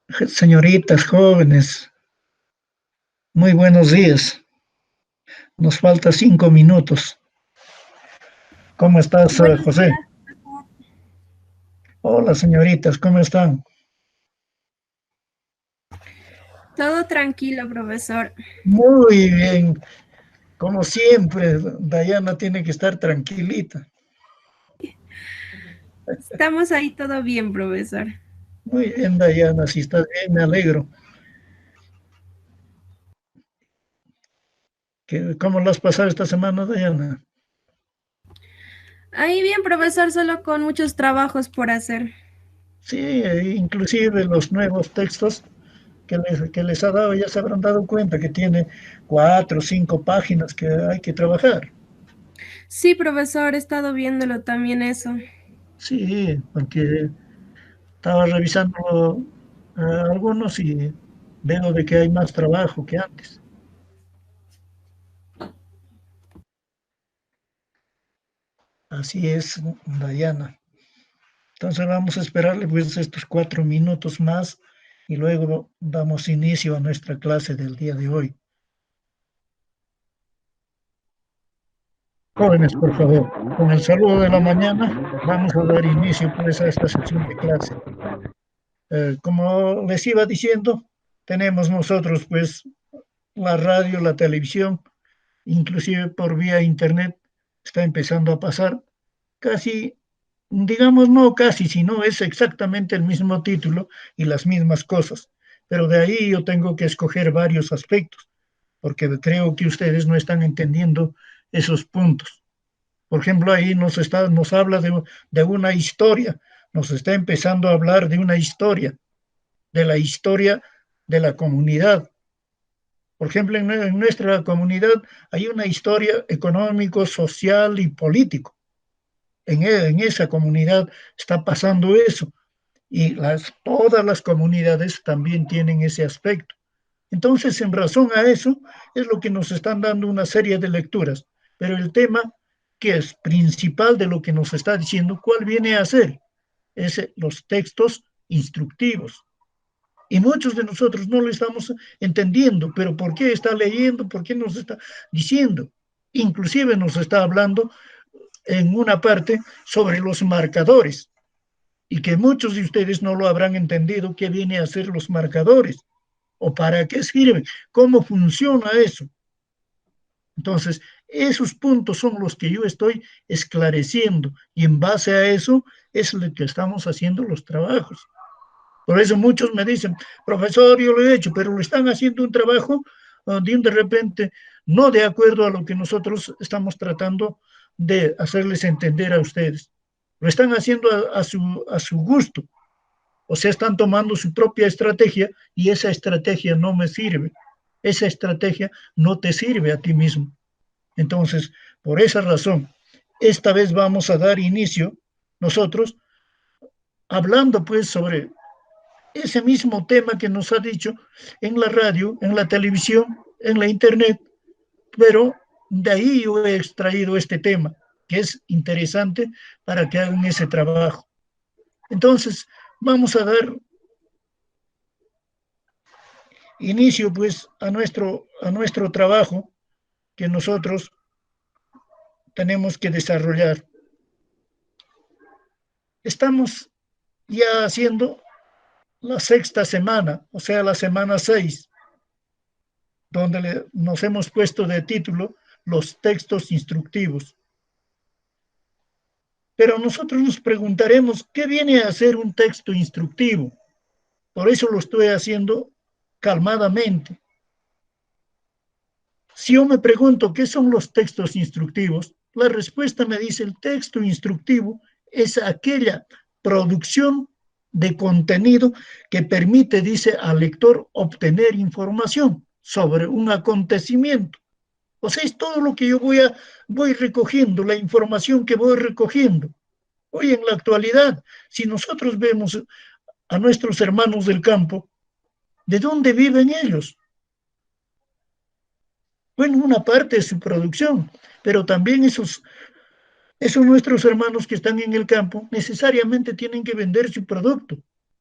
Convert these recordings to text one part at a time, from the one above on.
Señoritas, jóvenes, muy buenos días. Nos falta 5 minutos. ¿Cómo estás, Buenos José? días, profesor. Hola, señoritas, ¿cómo están? Todo tranquilo, profesor. Muy bien, como siempre, Dayana tiene que estar tranquilita. Estamos ahí todo bien, profesor. Muy bien, Dayana, si estás bien, me alegro. ¿Cómo lo has pasado esta semana, Dayana? Ahí bien, profesor, solo con muchos trabajos por hacer. Sí, inclusive los nuevos textos que les ha dado, ya se habrán dado cuenta que tiene 4 o 5 páginas que hay que trabajar. Sí, profesor, he estado viéndolo también eso. Sí, porque estaba revisando algunos y veo de que hay más trabajo que antes. Así es, Dayana. Entonces vamos a esperarle pues estos 4 minutos más y luego damos inicio a nuestra clase del día de hoy. Jóvenes, por favor, con el saludo de la mañana vamos a dar inicio pues a esta sesión de clase. Como les iba diciendo, tenemos nosotros pues la radio, la televisión, inclusive por vía internet, está empezando a pasar casi, digamos no casi, sino es exactamente el mismo título y las mismas cosas. Pero de ahí yo tengo que escoger varios aspectos, porque creo que ustedes no están entendiendo esos puntos. Por ejemplo, ahí nos habla de una historia, nos está empezando a hablar de una historia, de la historia de la comunidad. Por ejemplo, en nuestra comunidad hay una historia económico, social y político. En esa comunidad está pasando eso y todas las comunidades también tienen ese aspecto. Entonces, en razón a eso, es lo que nos están dando una serie de lecturas. Pero el tema que es principal de lo que nos está diciendo, ¿cuál viene a ser? Es los textos instructivos. Y muchos de nosotros no lo estamos entendiendo, pero ¿por qué está leyendo? ¿Por qué nos está diciendo? Inclusive nos está hablando en una parte sobre los marcadores y que muchos de ustedes no lo habrán entendido qué viene a ser los marcadores o para qué sirven, cómo funciona eso. Entonces, esos puntos son los que yo estoy esclareciendo y en base a eso es lo que estamos haciendo los trabajos. Por eso muchos me dicen, profesor, yo lo he hecho, pero lo están haciendo un trabajo de repente no de acuerdo a lo que nosotros estamos tratando de hacerles entender a ustedes. Lo están haciendo a su gusto, o sea, están tomando su propia estrategia y esa estrategia no me sirve. Esa estrategia no te sirve a ti mismo. Entonces, por esa razón, esta vez vamos a dar inicio nosotros hablando pues sobre ese mismo tema que nos ha dicho en la radio, en la televisión, en la internet, pero de ahí yo he extraído este tema, que es interesante para que hagan ese trabajo. Entonces, vamos a dar inicio pues a nuestro trabajo que nosotros tenemos que desarrollar. Estamos ya haciendo la sexta semana, o sea, la semana 6, donde nos hemos puesto de título los textos instructivos. Pero nosotros nos preguntaremos, ¿qué viene a ser un texto instructivo? Por eso lo estoy haciendo calmadamente. Si yo me pregunto qué son los textos instructivos, la respuesta me dice el texto instructivo es aquella producción de contenido que permite, dice, al lector obtener información sobre un acontecimiento. O sea, es todo lo que yo voy recogiendo, la información que voy recogiendo. Hoy en la actualidad, si nosotros vemos a nuestros hermanos del campo, ¿de dónde viven ellos? Bueno, una parte de su producción, pero también esos nuestros hermanos que están en el campo necesariamente tienen que vender su producto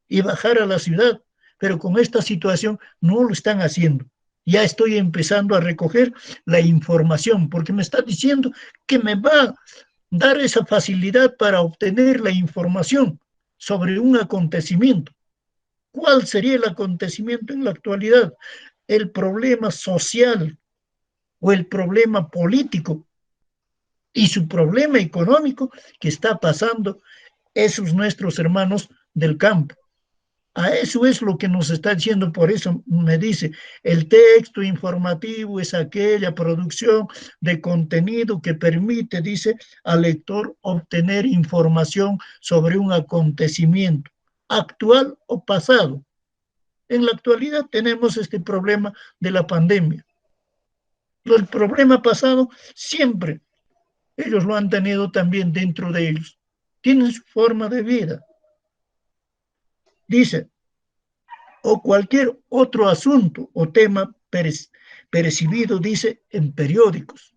y bajar a la ciudad pero con esta situación no lo están haciendo. Ya estoy empezando a recoger la información, porque me está diciendo que me va a dar esa facilidad para obtener la información sobre un acontecimiento. ¿Cuál sería el acontecimiento en la actualidad? El problema social o el problema político y su problema económico que está pasando esos nuestros hermanos del campo. A eso es lo que nos está diciendo, por eso me dice, el texto informativo es aquella producción de contenido que permite, dice, al lector obtener información sobre un acontecimiento actual o pasado. En la actualidad tenemos este problema de la pandemia. El problema pasado siempre ellos lo han tenido también dentro de ellos. Tienen su forma de vida. Dice, o cualquier otro asunto o tema percibido, dice, en periódicos.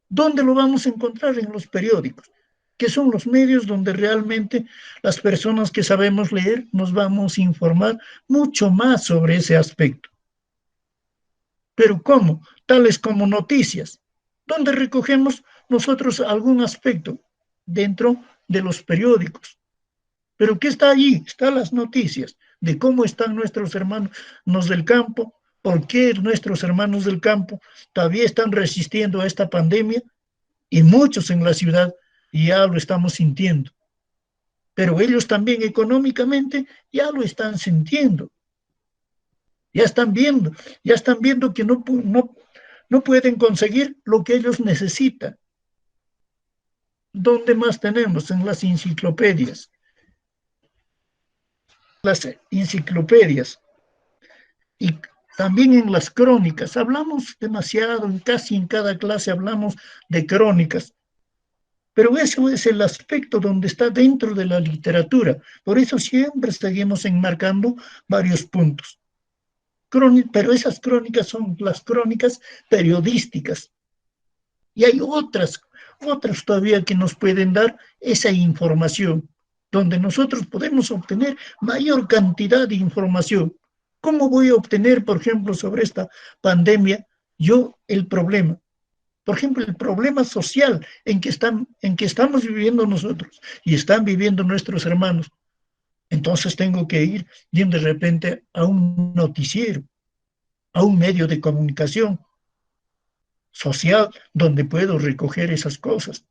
¿Dónde lo vamos a encontrar? En los periódicos, que son los medios donde realmente las personas que sabemos leer nos vamos a informar mucho más sobre ese aspecto. Pero ¿cómo? Tales como noticias, donde recogemos nosotros algún aspecto dentro de los periódicos. Pero ¿qué está allí? Están las noticias de cómo están nuestros hermanos del campo, por qué nuestros hermanos del campo todavía están resistiendo a esta pandemia y muchos en la ciudad ya lo estamos sintiendo. Pero ellos también económicamente ya lo están sintiendo. Ya están viendo que no pueden conseguir lo que ellos necesitan. ¿Dónde más tenemos? En las enciclopedias. Las enciclopedias y también en las crónicas. Hablamos demasiado, casi en cada clase hablamos de crónicas, pero eso es el aspecto donde está dentro de la literatura. Por eso siempre seguimos enmarcando varios puntos. Pero esas crónicas son las crónicas periodísticas. Y hay otras todavía que nos pueden dar esa información, donde nosotros podemos obtener mayor cantidad de información. ¿Cómo voy a obtener, por ejemplo, sobre esta pandemia, yo el problema? Por ejemplo, el problema social en que estamos viviendo nosotros y están viviendo nuestros hermanos. Entonces tengo que ir de repente a un noticiero, a un medio de comunicación social donde puedo recoger esas cosas.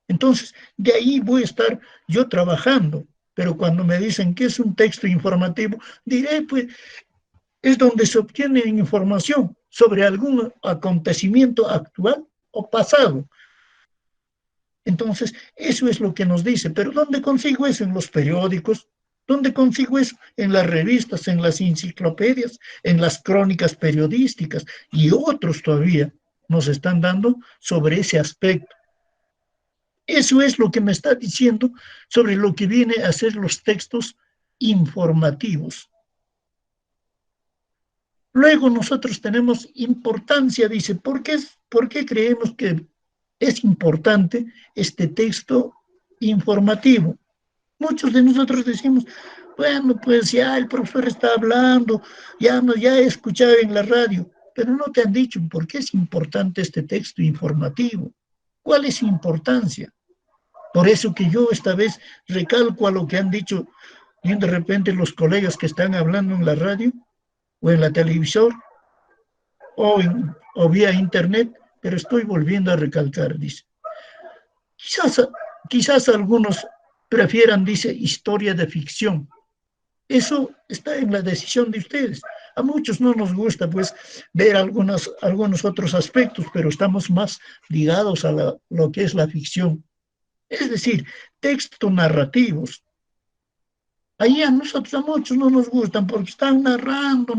Entonces, de ahí voy a estar yo trabajando, pero cuando me dicen que es un texto informativo, diré, pues, es donde se obtiene información sobre algún acontecimiento actual o pasado. Entonces, eso es lo que nos dice, pero ¿dónde consigo eso? En los periódicos. ¿Dónde consigo eso? En las revistas, en las enciclopedias, en las crónicas periodísticas y otros todavía nos están dando sobre ese aspecto. Eso es lo que me está diciendo sobre lo que viene a ser los textos informativos. Luego nosotros tenemos importancia, dice, ¿por qué creemos que es importante este texto informativo? Muchos de nosotros decimos, bueno, pues ya el profesor está hablando, ya he escuchado en la radio, pero no te han dicho por qué es importante este texto informativo. ¿Cuál es su importancia? Por eso que yo esta vez recalco a lo que han dicho bien de repente los colegas que están hablando en la radio o en la televisión o vía internet, pero estoy volviendo a recalcar, dice. Quizás, quizás algunos prefieran, dice, historia de ficción. Eso está en la decisión de ustedes. A muchos no nos gusta, pues, ver algunos otros aspectos, pero estamos más ligados a lo que es la ficción. Es decir, textos narrativos. Ahí a muchos no nos gustan porque están narrando,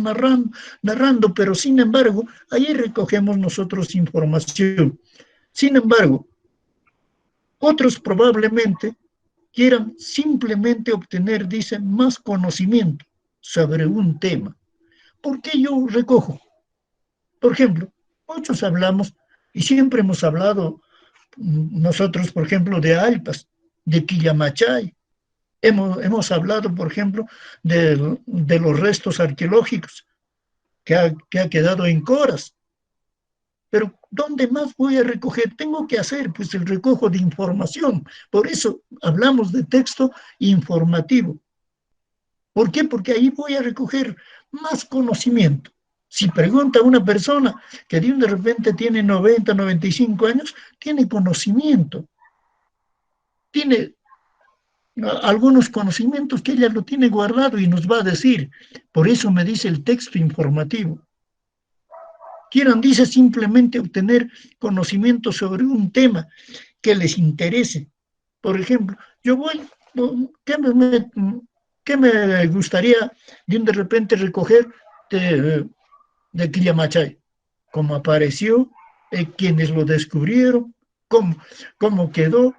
pero sin embargo, ahí recogemos nosotros información. Sin embargo, otros probablemente quieran simplemente obtener, dicen, más conocimiento sobre un tema. ¿Por qué yo recojo? Por ejemplo, muchos hablamos y siempre hemos hablado nosotros, por ejemplo, de Alpas, de Quillamachay, Hemos hablado, por ejemplo, de los restos arqueológicos que ha quedado en Coras. Pero ¿dónde más voy a recoger? Tengo que hacer pues el recojo de información. Por eso hablamos de texto informativo. ¿Por qué? Porque ahí voy a recoger más conocimiento. Si pregunta a una persona que de repente tiene 90, 95 años, tiene conocimiento, tiene algunos conocimientos que ella lo tiene guardado y nos va a decir. Por eso me dice el texto informativo. Quieran, dice, simplemente obtener conocimiento sobre un tema que les interese. Por ejemplo, yo voy, ¿qué me, qué me gustaría de repente recoger de Quillamachay? ¿Cómo apareció? ¿Quiénes lo descubrieron? ¿Cómo quedó?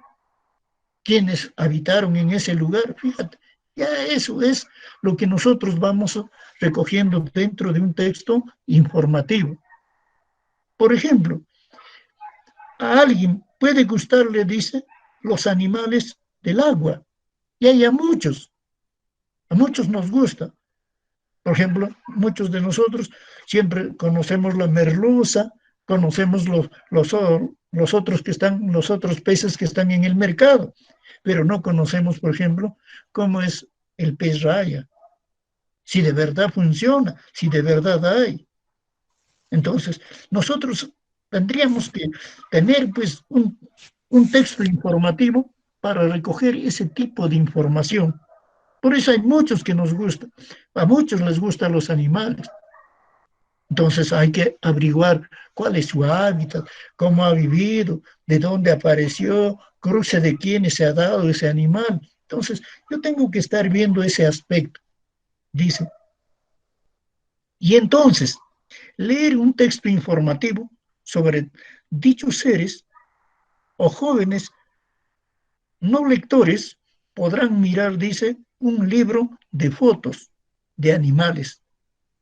¿Quiénes habitaron en ese lugar? Fíjate, ya eso es lo que nosotros vamos recogiendo dentro de un texto informativo. Por ejemplo, a alguien puede gustarle, dice, los animales del agua. Y hay a muchos nos gusta. Por ejemplo, muchos de nosotros siempre conocemos la merluza, conocemos los otros que están, los otros peces que están en el mercado, pero no conocemos, por ejemplo, cómo es el pez raya, si de verdad funciona, si de verdad hay. Entonces, nosotros tendríamos que tener pues un texto informativo para recoger ese tipo de información. Por eso hay muchos que nos gustan, a muchos les gustan los animales. Entonces hay que averiguar cuál es su hábitat, cómo ha vivido, de dónde apareció, cruce de quiénes se ha dado ese animal. Entonces yo tengo que estar viendo ese aspecto, dice. Y entonces, leer un texto informativo sobre dichos seres o jóvenes no lectores podrán mirar, dice, un libro de fotos de animales.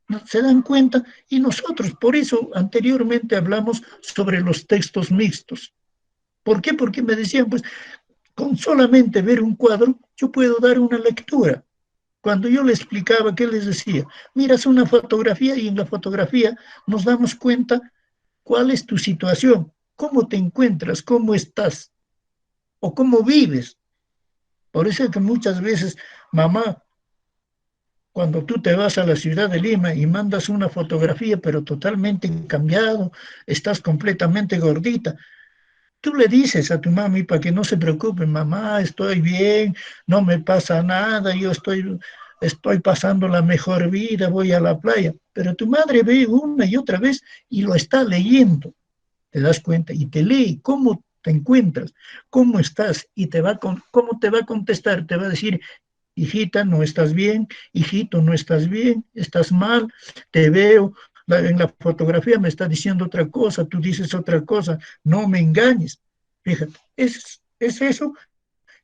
¿No? ¿Se dan cuenta? Y nosotros, por eso anteriormente hablamos sobre los textos mixtos. ¿Por qué? Porque me decían, pues, con solamente ver un cuadro, yo puedo dar una lectura. Cuando yo le explicaba, ¿qué les decía? Miras una fotografía y en la fotografía nos damos cuenta cuál es tu situación, cómo te encuentras, cómo estás o cómo vives. Por eso es que muchas veces, mamá, cuando tú te vas a la ciudad de Lima y mandas una fotografía, pero totalmente cambiado, estás completamente gordita, tú le dices a tu mami para que no se preocupe, mamá, estoy bien, no me pasa nada, estoy pasando la mejor vida, voy a la playa. Pero tu madre ve una y otra vez y lo está leyendo, te das cuenta, y te lee cómo te encuentras, cómo estás, y cómo te va a contestar, te va a decir, hijita, no estás bien, hijito, no estás bien, estás mal, te veo, en la fotografía me está diciendo otra cosa, tú dices otra cosa, no me engañes. Fíjate, es eso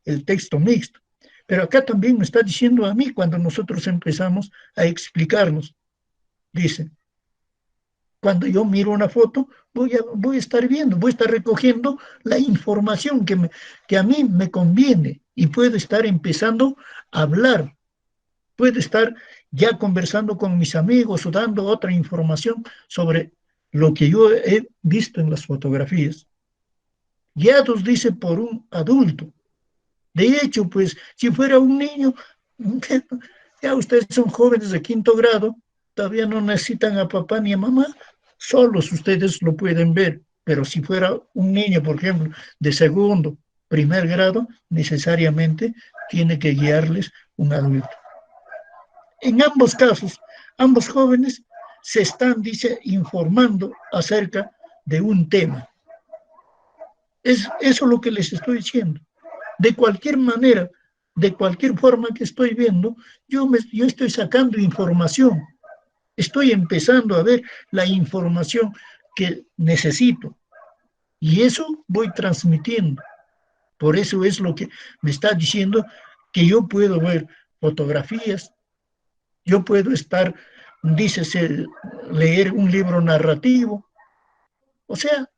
el texto mixto. Pero acá también me está diciendo a mí cuando nosotros empezamos a explicarnos. Dice, cuando yo miro una foto, voy a estar viendo, voy a estar recogiendo la información que a mí me conviene y puedo estar empezando a hablar, puedo estar ya conversando con mis amigos o dando otra información sobre lo que yo he visto en las fotografías. Guiados, dice, por un adulto. De hecho, pues, si fuera un niño, ya ustedes son jóvenes de quinto grado, todavía no necesitan a papá ni a mamá, solos ustedes lo pueden ver. Pero si fuera un niño, por ejemplo, de segundo, primer grado, necesariamente tiene que guiarles un adulto. En ambos casos, ambos jóvenes se están, dice, informando acerca de un tema. Es eso lo que les estoy diciendo. De cualquier manera, de cualquier forma que estoy viendo, yo estoy sacando información. Estoy empezando a ver la información que necesito. Y eso voy transmitiendo. Por eso es lo que me está diciendo que yo puedo ver fotografías, yo puedo estar, dícese, leer un libro narrativo, o sea,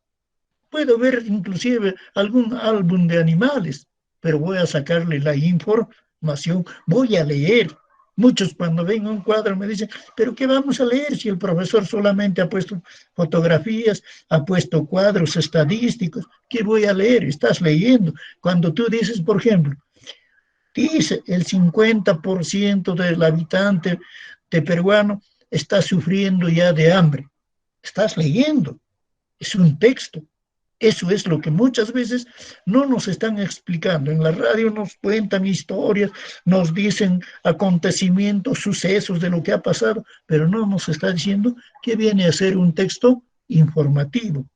puedo ver inclusive algún álbum de animales, pero voy a sacarle la información, voy a leer. Muchos cuando ven un cuadro me dicen, pero ¿qué vamos a leer si el profesor solamente ha puesto fotografías, ha puesto cuadros estadísticos? ¿Qué voy a leer? Estás leyendo. Cuando tú dices, por ejemplo, dice el 50% del habitante de peruano está sufriendo ya de hambre. Estás leyendo, es un texto. Eso es lo que muchas veces no nos están explicando. En la radio nos cuentan historias, nos dicen acontecimientos, sucesos de lo que ha pasado, pero no nos está diciendo que viene a ser un texto informativo.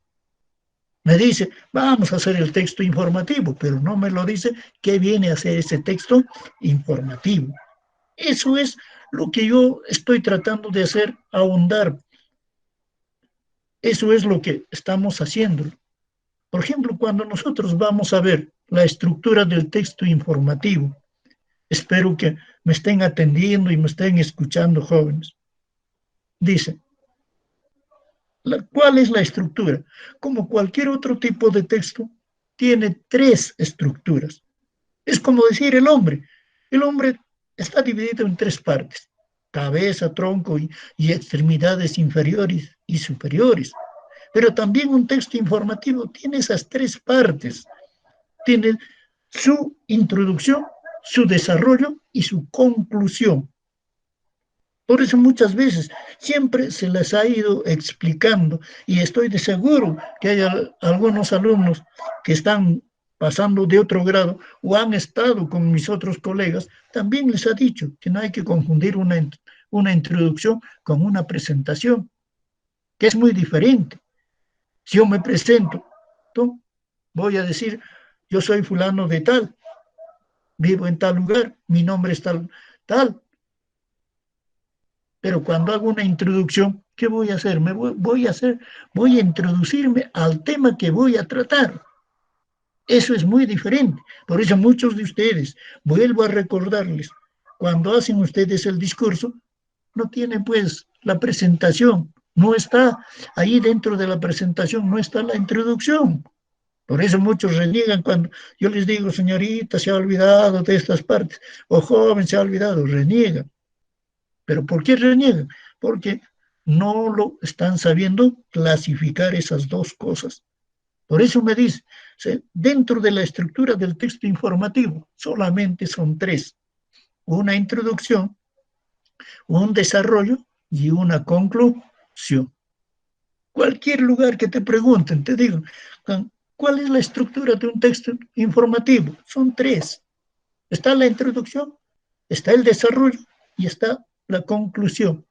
Me dice, vamos a hacer el texto informativo, pero no me lo dice qué viene a ser ese texto informativo. Eso es lo que yo estoy tratando de hacer, ahondar. Eso es lo que estamos haciendo. Por ejemplo, cuando nosotros vamos a ver la estructura del texto informativo, espero que me estén atendiendo y me estén escuchando, jóvenes. Dice, ¿cuál es la estructura? Como cualquier otro tipo de texto, tiene tres estructuras. Es como decir el hombre. El hombre está dividido en tres partes: cabeza, tronco y extremidades inferiores y superiores. Pero también un texto informativo tiene esas tres partes. Tiene su introducción, su desarrollo y su conclusión. Por eso muchas veces siempre se les ha ido explicando, y estoy de seguro que hay algunos alumnos que están pasando de otro grado o han estado con mis otros colegas, también les ha dicho que no hay que confundir una introducción con una presentación, que es muy diferente. Si yo me presento, ¿no? Voy a decir, yo soy fulano de tal, vivo en tal lugar, mi nombre es tal, tal. Pero cuando hago una introducción, ¿qué voy a hacer? Voy a introducirme al tema que voy a tratar. Eso es muy diferente. Por eso muchos de ustedes, vuelvo a recordarles, cuando hacen ustedes el discurso, no tienen pues la presentación, no está ahí dentro de la presentación, no está la introducción. Por eso muchos reniegan cuando yo les digo, señorita, se ha olvidado de estas partes, o joven, se ha olvidado, reniegan. ¿Pero por qué reniegan? Porque no lo están sabiendo clasificar esas dos cosas. Por eso me dice, dentro de la estructura del texto informativo solamente son tres: una introducción, un desarrollo y una conclusión. Cualquier lugar que te pregunten, te digo, ¿cuál es la estructura de un texto informativo? Son tres. Está la introducción, está el desarrollo y está la conclusión.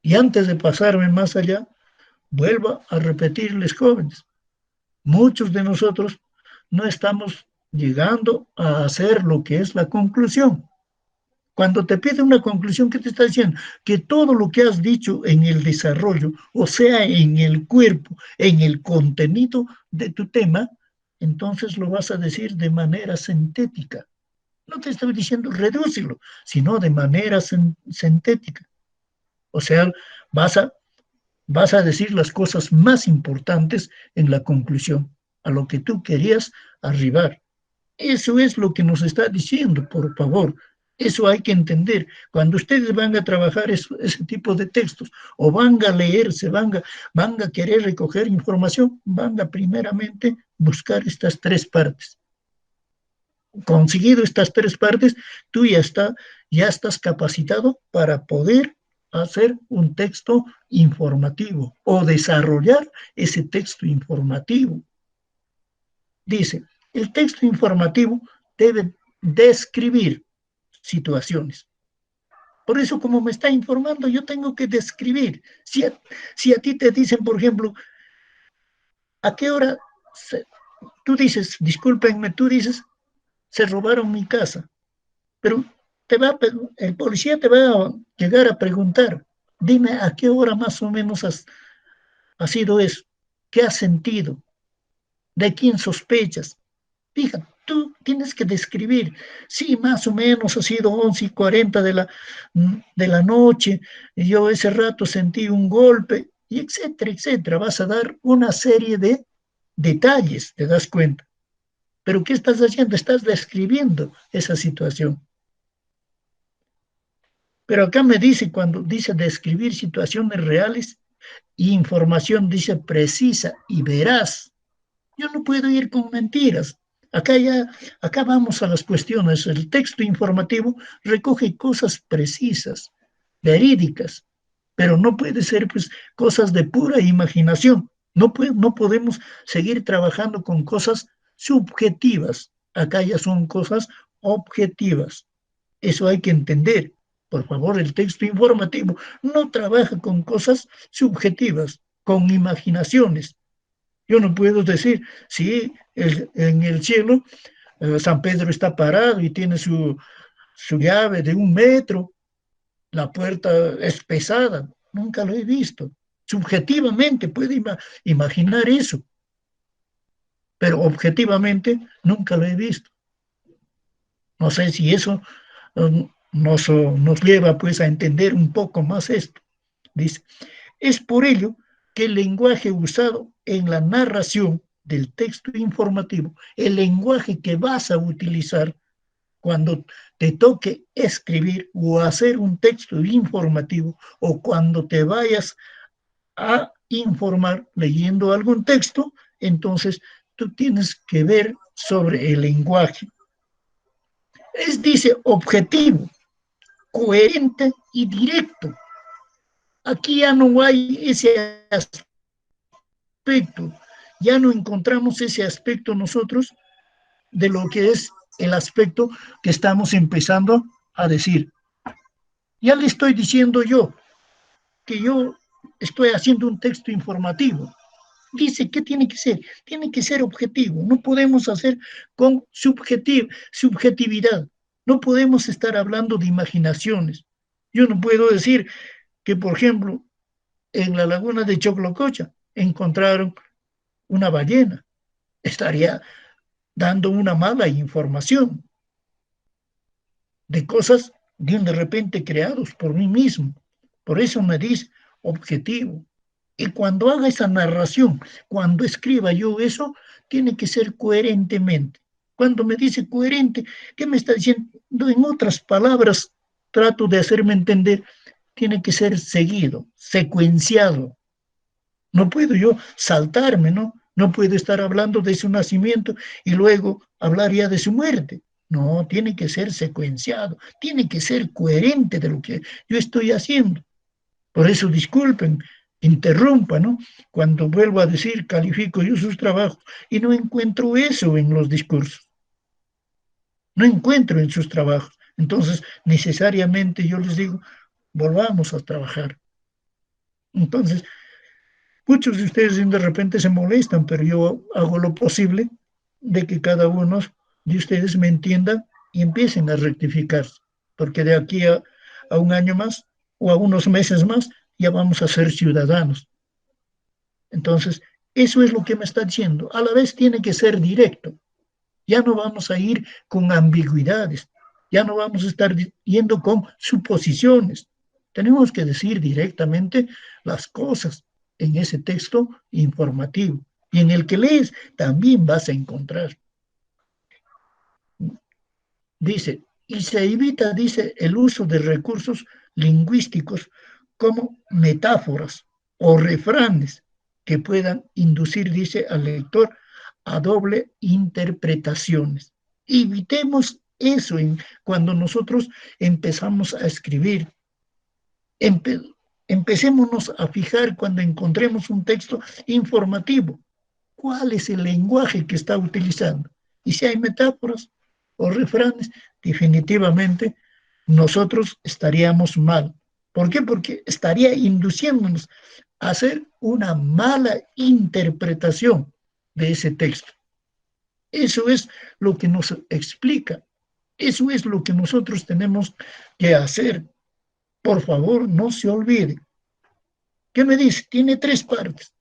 Y antes de pasarme más allá, vuelvo a repetirles, jóvenes, muchos de nosotros no estamos llegando a hacer lo que es la conclusión. Cuando te pide una conclusión, ¿qué te está diciendo? Que todo lo que has dicho en el desarrollo, o sea, en el cuerpo, en el contenido de tu tema, entonces lo vas a decir de manera sintética. No te estoy diciendo redúcelo, sino de manera sintética. O sea, vas a, vas a decir las cosas más importantes en la conclusión, a lo que tú querías arribar. Eso es lo que nos está diciendo, por favor. Eso hay que entender. Cuando ustedes van a trabajar ese tipo de textos o van a leerse, van a querer recoger información, van a primeramente buscar estas tres partes. Conseguido estas tres partes, tú ya estás capacitado para poder hacer un texto informativo o desarrollar ese texto informativo. Dice, el texto informativo debe describir situaciones. Por eso, como me está informando, yo tengo que describir. Si a ti te dicen, por ejemplo, ¿a qué hora tú dices, discúlpenme, tú dices, se robaron mi casa? Pero el policía te va a llegar a preguntar, dime a qué hora más o menos ha sido eso, qué has sentido, de quién sospechas. Fíjate, tú tienes que describir, sí, más o menos ha sido 11:40 de la noche, y yo ese rato sentí un golpe, y etcétera, etcétera. Vas a dar una serie de detalles, ¿te das cuenta? Pero ¿qué estás haciendo? Estás describiendo esa situación. Pero acá me dice, cuando dice describir situaciones reales y información, dice precisa y veraz. Yo no puedo ir con mentiras. Acá vamos a las cuestiones. El texto informativo recoge cosas precisas, verídicas, pero no puede ser pues cosas de pura imaginación. No podemos seguir trabajando con cosas subjetivas. Acá ya son cosas objetivas. Eso hay que entender. Por favor, el texto informativo no trabaja con cosas subjetivas, con imaginaciones. Yo no puedo decir, sí, en el cielo San Pedro está parado y tiene su llave de 1 metro, la puerta es pesada. Nunca lo he visto. Subjetivamente puede imaginar eso, pero objetivamente nunca lo he visto. No sé si eso nos lleva pues a entender un poco más esto. Dice, es por ello que el lenguaje usado en la narración del texto informativo, el lenguaje que vas a utilizar cuando te toque escribir o hacer un texto informativo o cuando te vayas a informar leyendo algún texto, entonces tú tienes que ver sobre el lenguaje. Dice, objetivo, coherente y directo. Aquí ya no hay ese aspecto, ya no encontramos ese aspecto nosotros de lo que es el aspecto que estamos empezando a decir. Ya le estoy diciendo yo que yo estoy haciendo un texto informativo. Dice que tiene que ser objetivo, no podemos hacer con subjetividad, no podemos estar hablando de imaginaciones. Yo no puedo decir que, por ejemplo, en la laguna de Choclococha encontraron una ballena. Estaría dando una mala información de cosas de repente creados por mí mismo. Por eso me dice objetivo. Y cuando haga esa narración, cuando escriba yo eso, tiene que ser coherentemente. Cuando me dice coherente, ¿qué me está diciendo? En otras palabras, trato de hacerme entender, tiene que ser seguido, secuenciado. No puedo yo saltarme, ¿no? No puedo estar hablando de su nacimiento y luego hablar ya de su muerte. No, tiene que ser secuenciado, tiene que ser coherente de lo que yo estoy haciendo. Por eso, disculpen, interrumpa, ¿no? Cuando vuelvo a decir, califico yo sus trabajos y no encuentro eso en los discursos, no encuentro en sus trabajos. Entonces, necesariamente yo les digo, volvamos a trabajar. Entonces, muchos de ustedes de repente se molestan, pero yo hago lo posible de que cada uno de ustedes me entienda y empiecen a rectificar, porque de aquí a un año más o a unos meses más ya vamos a ser ciudadanos. Entonces, eso es lo que me está diciendo. A la vez tiene que ser directo. Ya no vamos a ir con ambigüedades, ya no vamos a estar yendo con suposiciones. Tenemos que decir directamente las cosas en ese texto informativo. Y en el que lees también vas a encontrar. Dice, y se evita, dice, el uso de recursos lingüísticos como metáforas o refranes que puedan inducir, dice, al lector a doble interpretaciones. Evitemos eso cuando nosotros empezamos a escribir. Empe Empecémonos a fijar cuando encontremos un texto informativo. ¿Cuál es el lenguaje que está utilizando? Y si hay metáforas o refranes, definitivamente nosotros estaríamos mal. ¿Por qué? Porque estaría induciéndonos a hacer una mala interpretación de ese texto. Eso es lo que nos explica. Eso es lo que nosotros tenemos que hacer. Por favor, no se olvide. ¿Qué me dice? Tiene 3 partes.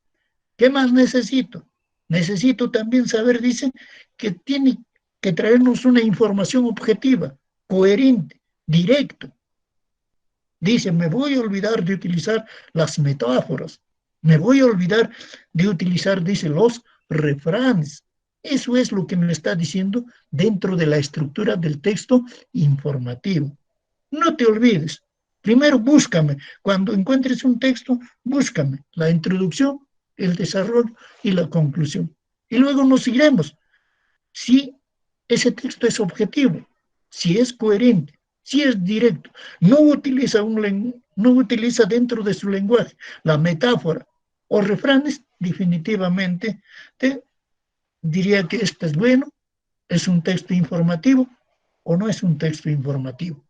¿Qué más necesito? Necesito también saber, dice, que tiene que traernos una información objetiva, coherente, directo. Dice, me voy a olvidar de utilizar las metáforas, me voy a olvidar de utilizar, dice, los refranes. Eso es lo que me está diciendo dentro de la estructura del texto informativo. No te olvides. Primero búscame. Cuando encuentres un texto, búscame la introducción, el desarrollo y la conclusión. Y luego nos iremos. Si ese texto es objetivo, si es coherente, si es directo, no utiliza dentro de su lenguaje la metáfora o refranes, definitivamente te diría que este es bueno, es un texto informativo o no es un texto informativo.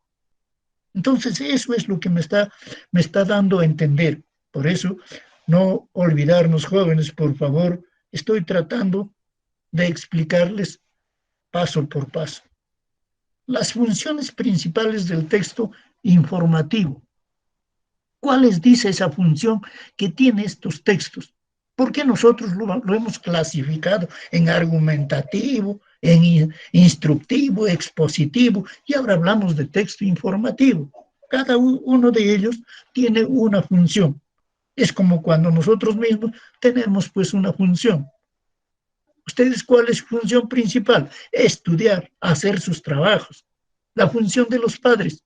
Entonces, eso es lo que me está dando a entender. Por eso, no olvidarnos, jóvenes, por favor, estoy tratando de explicarles paso por paso las funciones principales del texto informativo. ¿Cuáles dice esa función que tiene estos textos? ¿Por qué nosotros lo hemos clasificado en argumentativo, en instructivo, expositivo, y ahora hablamos de texto informativo? Cada uno de ellos tiene una función. Es como cuando nosotros mismos tenemos pues una función. ¿Ustedes cuál es su función principal? Estudiar, hacer sus trabajos. La función de los padres,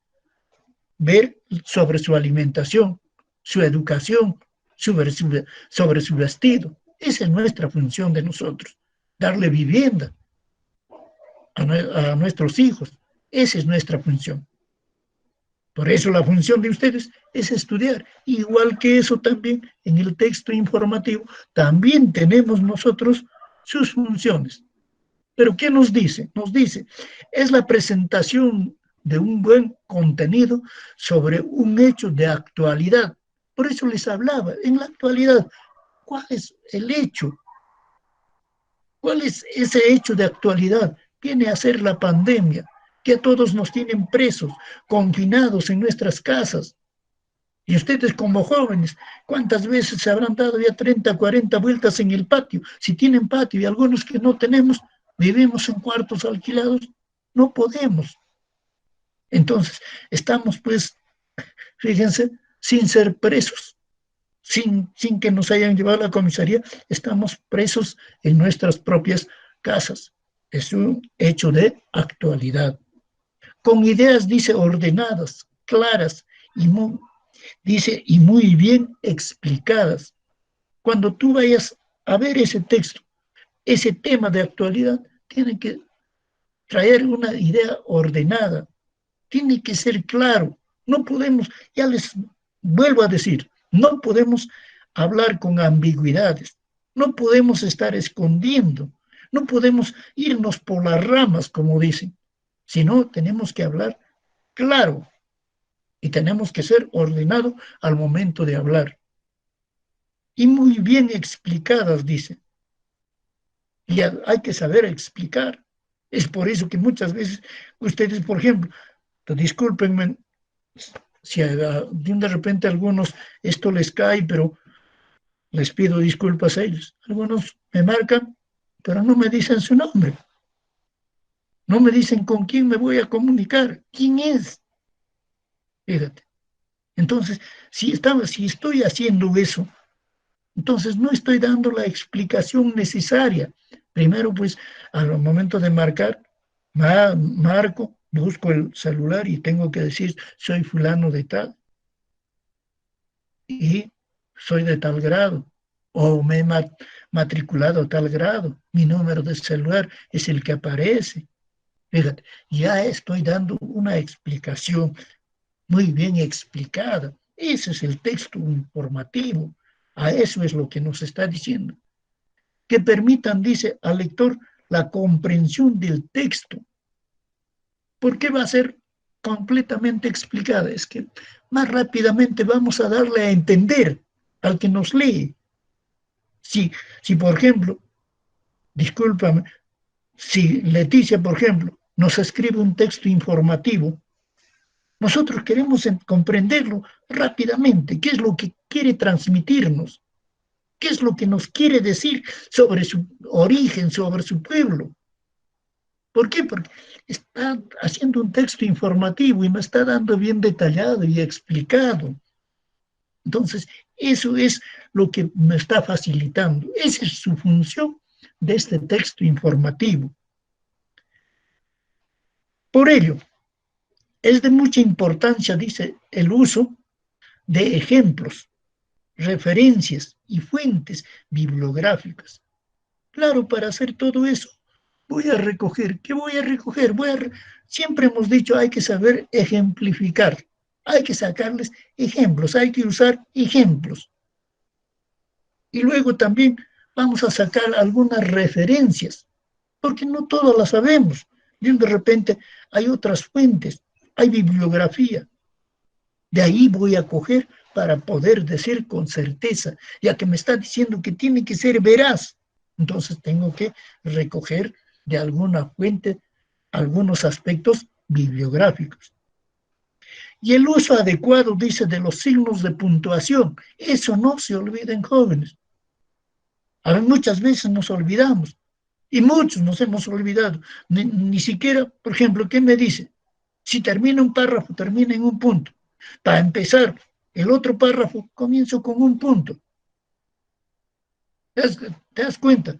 ver sobre su alimentación, su educación, sobre su vestido. Esa es nuestra función de nosotros, darle vivienda a nuestros hijos. Esa es nuestra función. Por eso la función de ustedes es estudiar. Igual que eso también en el texto informativo, también tenemos nosotros sus funciones. Pero ¿qué nos dice? Nos dice, es la presentación de un buen contenido sobre un hecho de actualidad. Por eso les hablaba, en la actualidad, ¿cuál es el hecho? ¿Cuál es ese hecho de actualidad? Viene a ser la pandemia, que a todos nos tienen presos, confinados en nuestras casas. Y ustedes como jóvenes, ¿cuántas veces se habrán dado ya 30, 40 vueltas en el patio? Si tienen patio y algunos que no tenemos, vivimos en cuartos alquilados, no podemos. Entonces, estamos pues, fíjense, sin ser presos, sin que nos hayan llevado a la comisaría, estamos presos en nuestras propias casas. Es un hecho de actualidad. Con ideas, dice, ordenadas, claras y dice, y muy bien explicadas. Cuando tú vayas a ver ese texto, ese tema de actualidad, tiene que traer una idea ordenada, tiene que ser claro. No podemos, ya les vuelvo a decir, no podemos hablar con ambigüedades, no podemos estar escondiendo, no podemos irnos por las ramas, como dicen, sino tenemos que hablar claro y tenemos que ser ordenados al momento de hablar. Y muy bien explicadas, dice. Y hay que saber explicar. Es por eso que muchas veces ustedes, por ejemplo, discúlpenme si de repente a algunos esto les cae, pero les pido disculpas a ellos. Algunos me marcan, pero no me dicen su nombre. No me dicen con quién me voy a comunicar. ¿Quién es? Fíjate. Entonces, si estoy haciendo eso, entonces no estoy dando la explicación necesaria. Primero, pues, al momento de marcar, marco, busco el celular y tengo que decir, soy fulano de tal y soy de tal grado, o me he matriculado a tal grado, mi número de celular es el que aparece. Fíjate, ya estoy dando una explicación muy bien explicada. Ese es el texto informativo. A eso es lo que nos está diciendo. Que permitan, dice, al lector la comprensión del texto. ¿Por qué va a ser completamente explicada? Es que más rápidamente vamos a darle a entender al que nos lee. Si por ejemplo, discúlpame, si Leticia, por ejemplo, nos escribe un texto informativo, nosotros queremos comprenderlo rápidamente, qué es lo que quiere transmitirnos, qué es lo que nos quiere decir sobre su origen, sobre su pueblo. ¿Por qué? Porque está haciendo un texto informativo y me está dando bien detallado y explicado. Entonces, eso es lo que me está facilitando. Esa es su función de este texto informativo. Por ello, es de mucha importancia, dice, el uso de ejemplos, referencias y fuentes bibliográficas. Claro, para hacer todo eso, voy a recoger. ¿Qué voy a recoger? Siempre hemos dicho, hay que saber ejemplificar, hay que sacarles ejemplos, hay que usar ejemplos. Y luego también vamos a sacar algunas referencias, porque no todas las sabemos. Y de repente hay otras fuentes, hay bibliografía. De ahí voy a coger para poder decir con certeza, ya que me está diciendo que tiene que ser veraz. Entonces tengo que recoger de alguna fuente algunos aspectos bibliográficos. Y el uso adecuado, dice, de los signos de puntuación. Eso no se olviden, jóvenes. A ver, muchas veces nos olvidamos. Y muchos nos hemos olvidado. Ni siquiera, por ejemplo, ¿qué me dice? Si termina un párrafo, termina en un punto. Para empezar, el otro párrafo comienzo con un punto. ¿Te das cuenta?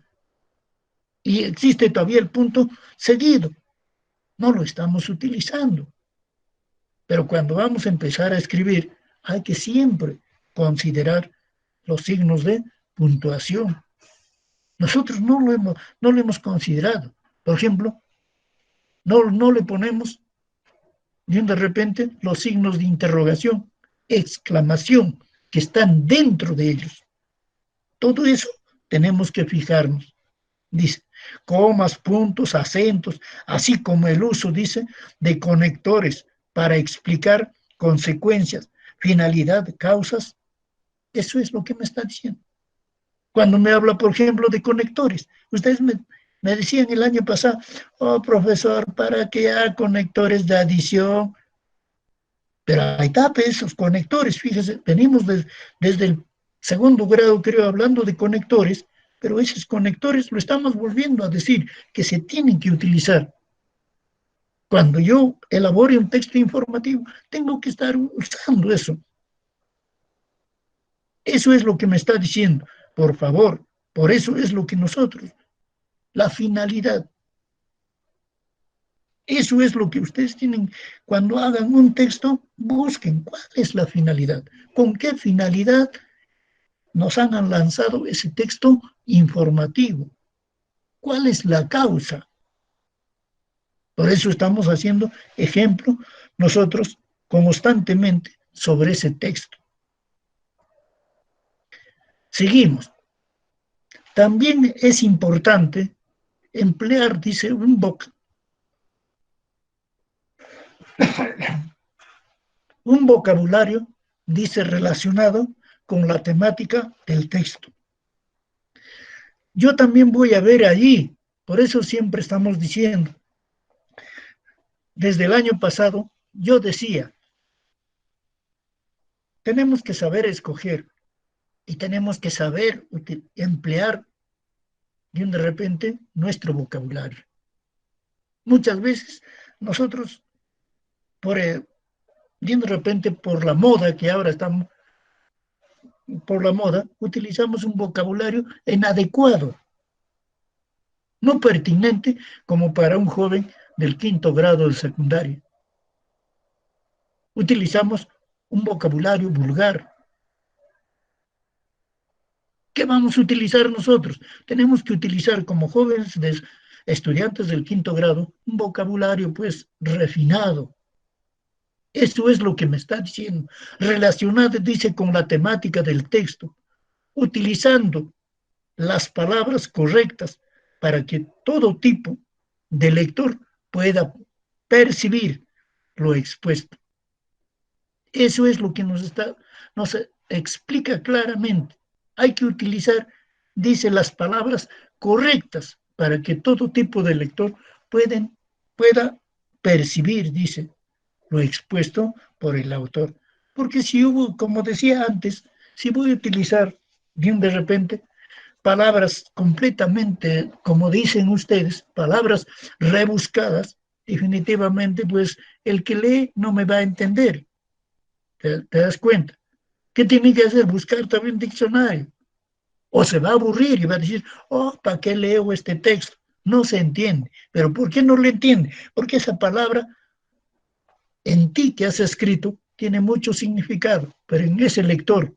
Y existe todavía el punto seguido. No lo estamos utilizando. Pero cuando vamos a empezar a escribir, hay que siempre considerar los signos de puntuación. Nosotros no lo hemos considerado. Por ejemplo, no le ponemos de repente los signos de interrogación, exclamación, que están dentro de ellos. Todo eso tenemos que fijarnos. Dice, comas, puntos, acentos, así como el uso, dice, de conectores para explicar consecuencias, finalidad, causas. Eso es lo que me está diciendo. Cuando me habla, por ejemplo, de conectores, ustedes me decían el año pasado, oh, profesor, ¿para qué hay conectores de adición? Pero ahí está, esos conectores, fíjese, venimos desde el segundo grado, creo, hablando de conectores, pero esos conectores lo estamos volviendo a decir que se tienen que utilizar. Cuando yo elabore un texto informativo, tengo que estar usando eso. Eso es lo que me está diciendo. Por favor, por eso es lo que nosotros, la finalidad. Eso es lo que ustedes tienen. Cuando hagan un texto, busquen cuál es la finalidad. ¿Con qué finalidad nos han lanzado ese texto informativo? ¿Cuál es la causa? Por eso estamos haciendo ejemplo nosotros constantemente sobre ese texto. Seguimos. También es importante emplear, dice, un vocabulario, dice, relacionado con la temática del texto. Yo también voy a ver allí, por eso siempre estamos diciendo, desde el año pasado, yo decía, tenemos que saber escoger y tenemos que saber emplear de repente nuestro vocabulario. Muchas veces nosotros, de repente por la moda que ahora estamos, por la moda, utilizamos un vocabulario inadecuado, no pertinente como para un joven del 5º grado de secundaria. Utilizamos un vocabulario vulgar. ¿Qué vamos a utilizar nosotros? Tenemos que utilizar como jóvenes estudiantes del 5º grado un vocabulario pues refinado. Eso es lo que me está diciendo. Relacionado, dice, con la temática del texto, utilizando las palabras correctas para que todo tipo de lector pueda percibir lo expuesto. Eso es lo que nos explica claramente. Hay que utilizar, dice, las palabras correctas para que todo tipo de lector pueda percibir, dice, lo expuesto por el autor. Porque si hubo, como decía antes, si voy a utilizar bien de repente palabras completamente, como dicen ustedes, palabras rebuscadas, definitivamente, pues el que lee no me va a entender. ¿Te das cuenta? ¿Qué tiene que hacer? Buscar también diccionario. O se va a aburrir y va a decir, oh, ¿para qué leo este texto? No se entiende. ¿Pero por qué no le entiende? Porque esa palabra en ti que has escrito tiene mucho significado, pero en ese lector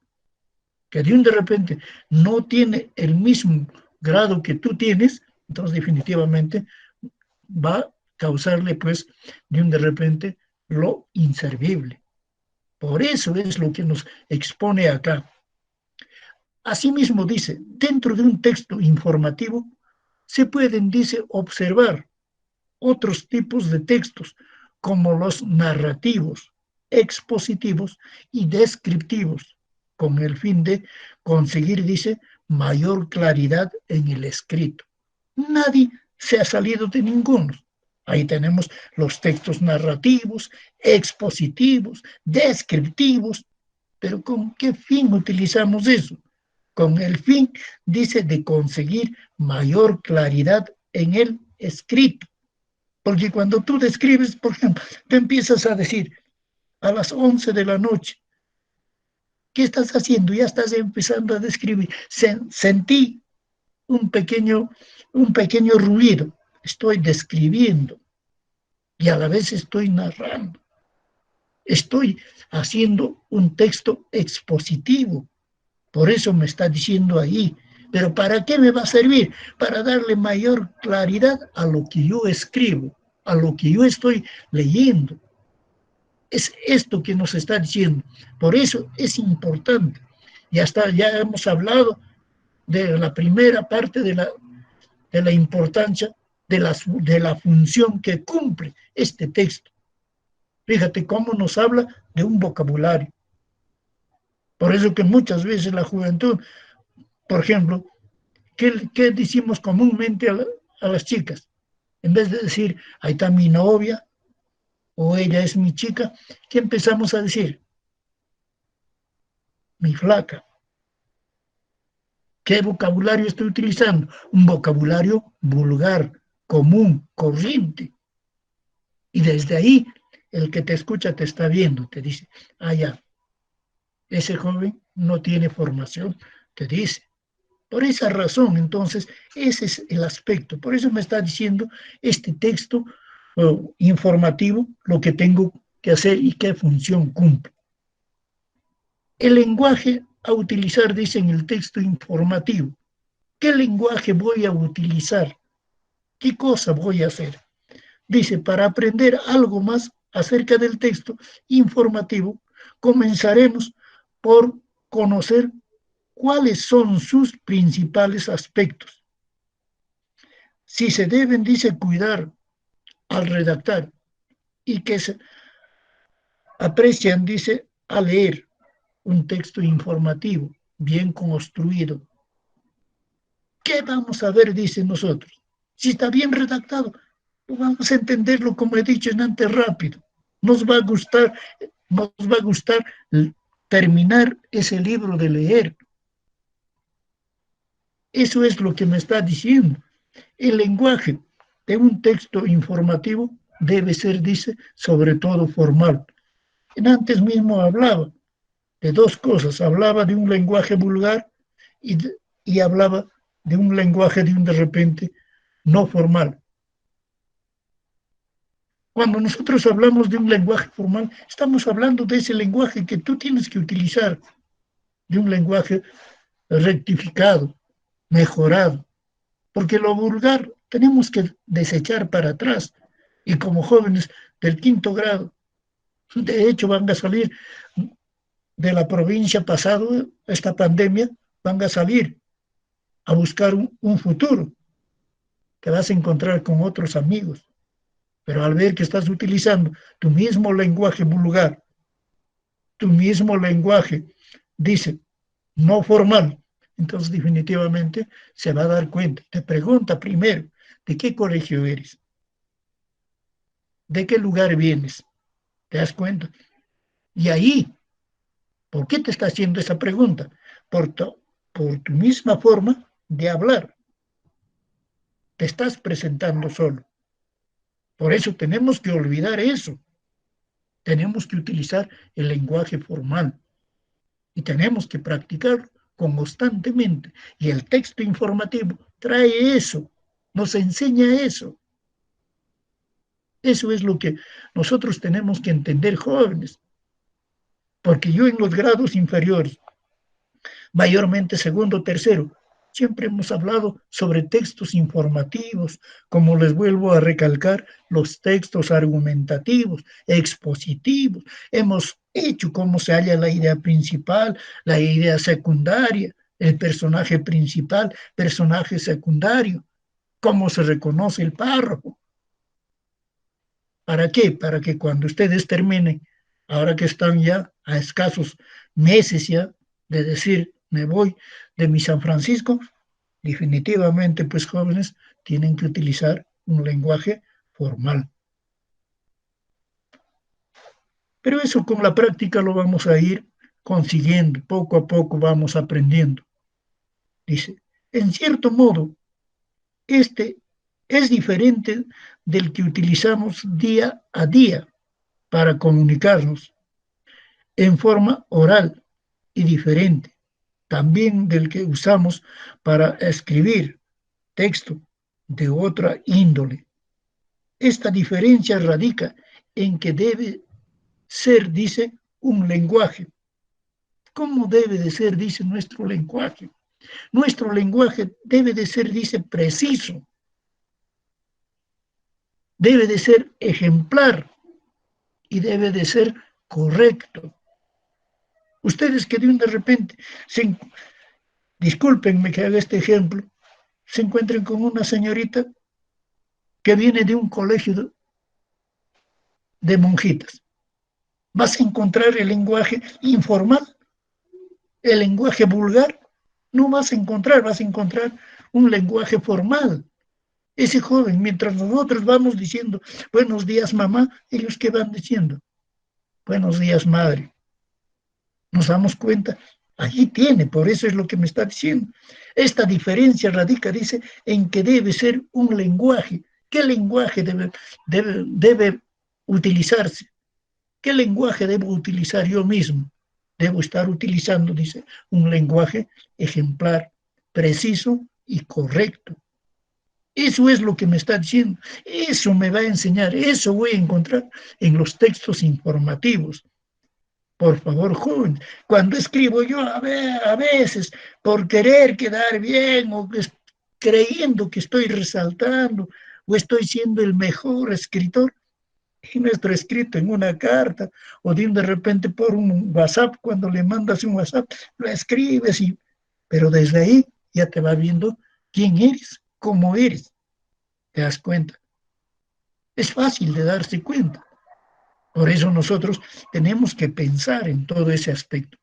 que de repente no tiene el mismo grado que tú tienes, entonces definitivamente va a causarle pues de repente lo inservible. Por eso es lo que nos expone acá. Asimismo dice, dentro de un texto informativo se pueden, dice, observar otros tipos de textos, como los narrativos, expositivos y descriptivos, con el fin de conseguir, dice, mayor claridad en el escrito. Nadie se ha salido de ninguno. Ahí tenemos los textos narrativos, expositivos, descriptivos, pero ¿con qué fin utilizamos eso? Con el fin, dice, de conseguir mayor claridad en el escrito. Porque cuando tú describes, por ejemplo, te empiezas a decir a las 11 de la noche, ¿qué estás haciendo? Ya estás empezando a describir. Sentí un pequeño ruido. Estoy describiendo y a la vez estoy narrando. Estoy haciendo un texto expositivo. Por eso me está diciendo ahí. Pero ¿para qué me va a servir? Para darle mayor claridad a lo que yo escribo, a lo que yo estoy leyendo. Es esto que nos está diciendo. Por eso es importante. Ya hemos hablado de la primera parte de la importancia de la función que cumple este texto. Fíjate cómo nos habla de un vocabulario. Por eso que muchas veces la juventud, por ejemplo, ¿qué decimos comúnmente a las chicas? En vez de decir, ahí está mi novia o ella es mi chica, ¿qué empezamos a decir? Mi flaca. ¿Qué vocabulario estoy utilizando? Un vocabulario vulgar, común, corriente. Y desde ahí, el que te escucha te está viendo, te dice, ah, ya, ese joven no tiene formación, te dice. Por esa razón, entonces, ese es el aspecto. Por eso me está diciendo este texto informativo lo que tengo que hacer y qué función cumple. El lenguaje a utilizar, dice en el texto informativo. ¿Qué lenguaje voy a utilizar? ¿Qué cosa voy a hacer? Dice, para aprender algo más acerca del texto informativo, comenzaremos por conocer cuáles son sus principales aspectos. Si se deben, dice, cuidar al redactar y que se aprecian, dice, a leer un texto informativo bien construido. ¿Qué vamos a ver, dice nosotros? Si está bien redactado, pues vamos a entenderlo, como he dicho antes, rápido. Nos va a gustar, nos va a gustar terminar ese libro de leer. Eso es lo que me está diciendo. El lenguaje de un texto informativo debe ser, dice, sobre todo formal. En antes mismo hablaba de dos cosas. Hablaba de un lenguaje vulgar y hablaba de un lenguaje de repente no formal. Cuando nosotros hablamos de un lenguaje formal, estamos hablando de ese lenguaje que tú tienes que utilizar, de un lenguaje rectificado, mejorado, porque lo vulgar tenemos que desechar para atrás. Y como jóvenes del quinto grado, de hecho van a salir de la provincia pasado esta pandemia, van a salir a buscar un futuro. Te vas a encontrar con otros amigos, pero al ver que estás utilizando tu mismo lenguaje vulgar, tu mismo lenguaje, dice, no formal, entonces definitivamente se va a dar cuenta. Te pregunta primero, ¿de qué colegio eres? ¿De qué lugar vienes? ¿Te das cuenta? Y ahí, ¿por qué te está haciendo esa pregunta? Por tu misma forma de hablar. Te estás presentando solo. Por eso tenemos que olvidar eso. Tenemos que utilizar el lenguaje formal y tenemos que practicarlo constantemente. Y el texto informativo trae eso, nos enseña eso. Eso es lo que nosotros tenemos que entender, jóvenes. Porque yo en los grados inferiores, mayormente segundo, tercero, siempre hemos hablado sobre textos informativos, como les vuelvo a recalcar, los textos argumentativos, expositivos. Hemos hecho cómo se halla la idea principal, la idea secundaria, el personaje principal, personaje secundario, cómo se reconoce el párrafo. ¿Para qué? Para que cuando ustedes terminen, ahora que están ya a escasos meses ya de decir, me voy de mi San Francisco, definitivamente, pues jóvenes, tienen que utilizar un lenguaje formal. Pero eso con la práctica lo vamos a ir consiguiendo, poco a poco vamos aprendiendo. Dice, en cierto modo, este es diferente del que utilizamos día a día para comunicarnos en forma oral y diferente también del que usamos para escribir texto de otra índole. Esta diferencia radica en que debe ser, dice, un lenguaje. ¿Cómo debe de ser, dice, nuestro lenguaje? Nuestro lenguaje debe de ser, dice, preciso, debe de ser ejemplar y debe de ser correcto. Ustedes que de repente, discúlpenme que haga este ejemplo, se encuentren con una señorita que viene de un colegio de monjitas. Vas a encontrar el lenguaje informal, el lenguaje vulgar, no vas a encontrar, vas a encontrar un lenguaje formal. Ese joven, mientras nosotros vamos diciendo, buenos días mamá, ellos qué van diciendo, buenos días madre. Nos damos cuenta, allí tiene, por eso es lo que me está diciendo. Esta diferencia radica, dice, en que debe ser un lenguaje. ¿Qué lenguaje debe utilizarse? ¿Qué lenguaje debo utilizar yo mismo? Debo estar utilizando, dice, un lenguaje ejemplar, preciso y correcto. Eso es lo que me está diciendo. Eso me va a enseñar, eso voy a encontrar en los textos informativos. Por favor, joven, cuando escribo yo, a veces, por querer quedar bien o creyendo que estoy resaltando o estoy siendo el mejor escritor, y no está escrito en una carta o de repente por un WhatsApp, cuando le mandas un WhatsApp, lo escribes, pero desde ahí ya te va viendo quién eres, cómo eres, te das cuenta. Es fácil de darse cuenta. Por eso nosotros tenemos que pensar en todo ese aspecto.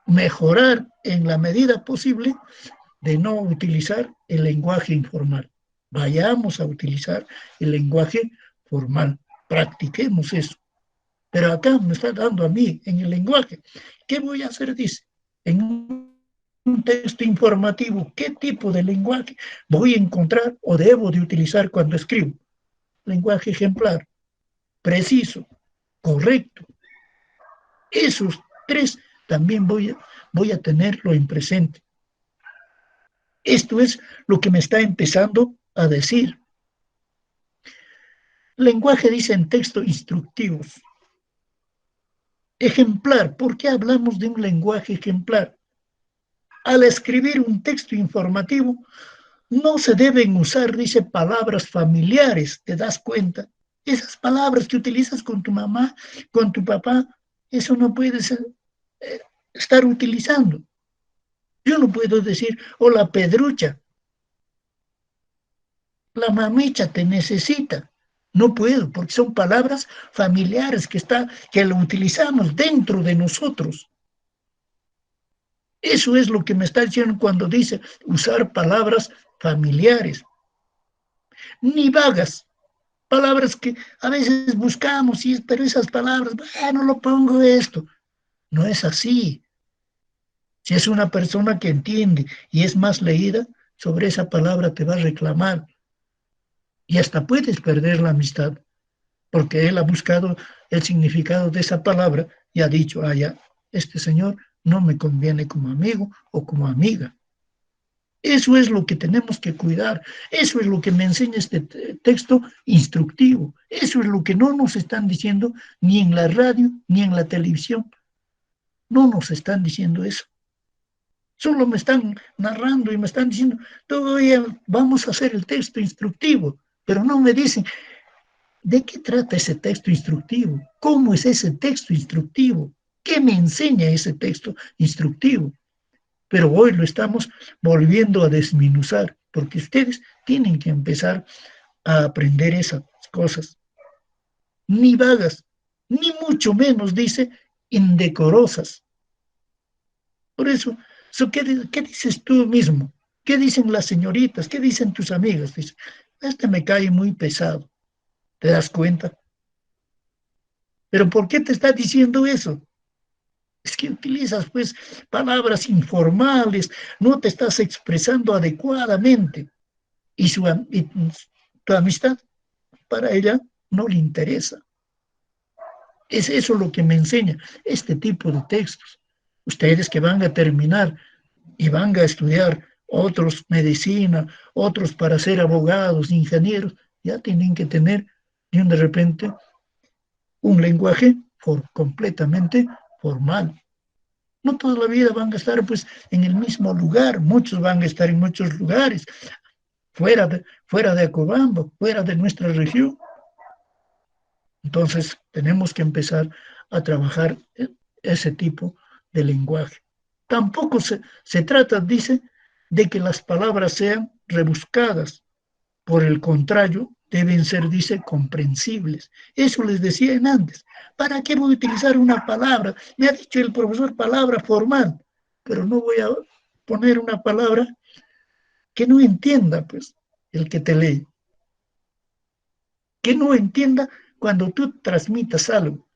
Mejorar en la medida posible de no utilizar el lenguaje informal. Vayamos a utilizar el lenguaje formal. Practiquemos eso. Pero acá me está dando a mí en el lenguaje. ¿Qué voy a hacer? Dice, en un texto informativo, ¿qué tipo de lenguaje voy a encontrar o debo de utilizar cuando escribo? Lenguaje ejemplar, preciso, correcto. Esos tres también voy a tenerlo en presente. Esto es lo que me está empezando a decir. Lenguaje dice en texto instructivos. Ejemplar, ¿por qué hablamos de un lenguaje ejemplar? Al escribir un texto informativo, no se deben usar, dice, palabras familiares, ¿te das cuenta? Esas palabras que utilizas con tu mamá, con tu papá, eso no puedes estar utilizando. Yo no puedo decir, hola Pedrucha, la mamicha te necesita. No puedo, porque son palabras familiares que lo utilizamos dentro de nosotros. Eso es lo que me está diciendo cuando dice usar palabras familiares. Ni vagas, palabras que a veces buscamos, pero esas palabras, no lo pongo esto. No es así. Si es una persona que entiende y es más leída, sobre esa palabra te va a reclamar. Y hasta puedes perder la amistad, porque él ha buscado el significado de esa palabra y ha dicho, ya, este señor no me conviene como amigo o como amiga. Eso es lo que tenemos que cuidar. Eso es lo que me enseña este texto instructivo. Eso es lo que no nos están diciendo ni en la radio ni en la televisión. No nos están diciendo eso. Solo me están narrando y me están diciendo, todavía vamos a hacer el texto instructivo, pero no me dicen de qué trata ese texto instructivo, cómo es ese texto instructivo, qué me enseña ese texto instructivo. Pero hoy lo estamos volviendo a desminuzar, porque ustedes tienen que empezar a aprender esas cosas. Ni vagas, ni mucho menos, dice, indecorosas. Por eso, ¿qué dices tú mismo? ¿Qué dicen las señoritas? ¿Qué dicen tus amigas? Dice, este me cae muy pesado. ¿Te das cuenta? ¿Pero por qué te está diciendo eso? Es que utilizas, pues, palabras informales, no te estás expresando adecuadamente. Y tu amistad para ella no le interesa. Es eso lo que me enseña este tipo de textos. Ustedes que van a terminar y van a estudiar, otros medicina, otros para ser abogados, ingenieros, ya tienen que tener de repente un lenguaje completamente formal. No toda la vida van a estar pues en el mismo lugar, muchos van a estar en muchos lugares, fuera de Acobamba, fuera de nuestra región. Entonces tenemos que empezar a trabajar ese tipo de lenguaje. Tampoco se trata, dice, de que las palabras sean rebuscadas. Por el contrario, deben ser, dice, comprensibles. Eso les decía en antes. ¿Para qué voy a utilizar una palabra? Me ha dicho el profesor palabra formal, pero no voy a poner una palabra que no entienda, pues, el que te lee. Que no entienda cuando tú transmitas algo.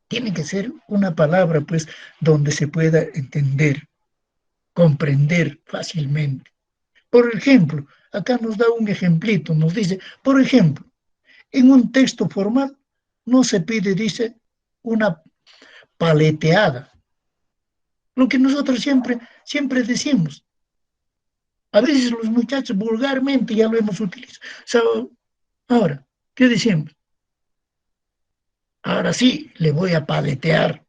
Tiene que ser una palabra, pues, donde se pueda entender, comprender fácilmente. Por ejemplo, acá nos da un ejemplito, nos dice, por ejemplo, en un texto formal no se pide, dice, una paleteada, lo que nosotros siempre decimos. A veces los muchachos vulgarmente ya lo hemos utilizado. Ahora, ¿qué decimos? Ahora sí, le voy a paletear.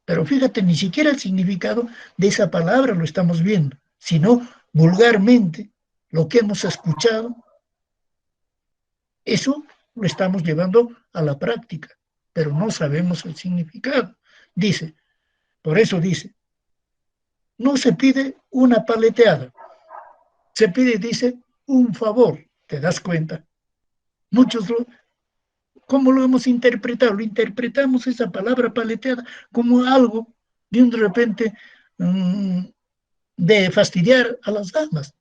Pero fíjate, ni siquiera el significado de esa palabra lo estamos viendo, sino vulgarmente lo que hemos escuchado, eso lo estamos llevando a la práctica, pero no sabemos el significado. Dice, por eso dice, no se pide una paleteada, se pide, dice, un favor. ¿Te das cuenta? Muchos ¿cómo lo hemos interpretado? Lo interpretamos esa palabra paleteada como algo de un de repente de fastidiar a las damas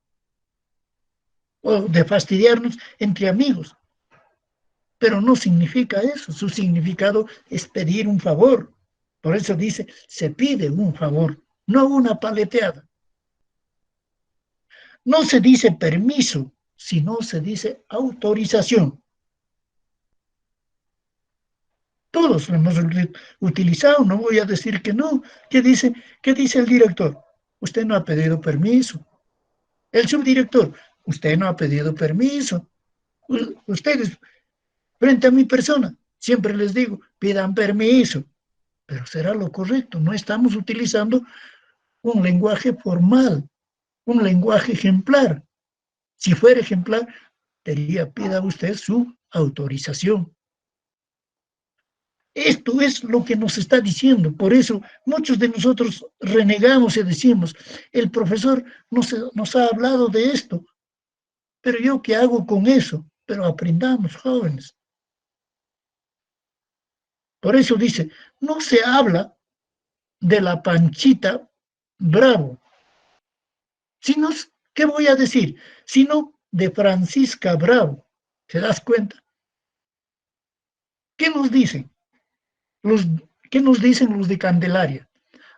o de fastidiarnos entre amigos. Pero no significa eso, su significado es pedir un favor. Por eso dice, se pide un favor, no una paleteada. No se dice permiso, sino se dice autorización. Todos lo hemos utilizado, no voy a decir que no. ¿Qué dice el director? Usted no ha pedido permiso. El subdirector, usted no ha pedido permiso. Ustedes, frente a mi persona, siempre les digo, pidan permiso. Pero será lo correcto, no estamos utilizando un lenguaje formal, un lenguaje ejemplar. Si fuera ejemplar, diría, pida usted su autorización. Esto es lo que nos está diciendo. Por eso muchos de nosotros renegamos y decimos, el profesor nos ha hablado de esto, pero ¿yo qué hago con eso? Pero aprendamos, jóvenes. Por eso dice, no se habla de la Panchita Bravo, sino, ¿qué voy a decir? Sino de Francisca Bravo. ¿Te das cuenta? ¿Qué nos dicen? Los, ¿Qué nos dicen los de Candelaria?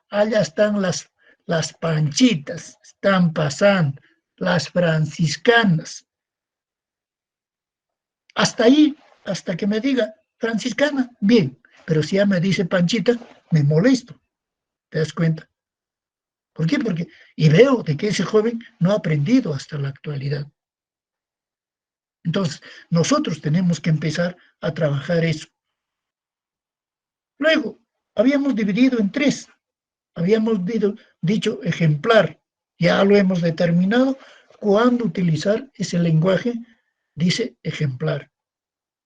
Allá están las panchitas, están pasando, las franciscanas. Hasta ahí, hasta que me diga franciscana, bien, pero si ya me dice panchita, me molesto. ¿Te das cuenta? ¿Por qué? Y veo de que ese joven no ha aprendido hasta la actualidad. Entonces, nosotros tenemos que empezar a trabajar eso. Luego, habíamos dividido en tres. Habíamos dicho ejemplar. Ya lo hemos determinado cuándo utilizar ese lenguaje, dice ejemplar.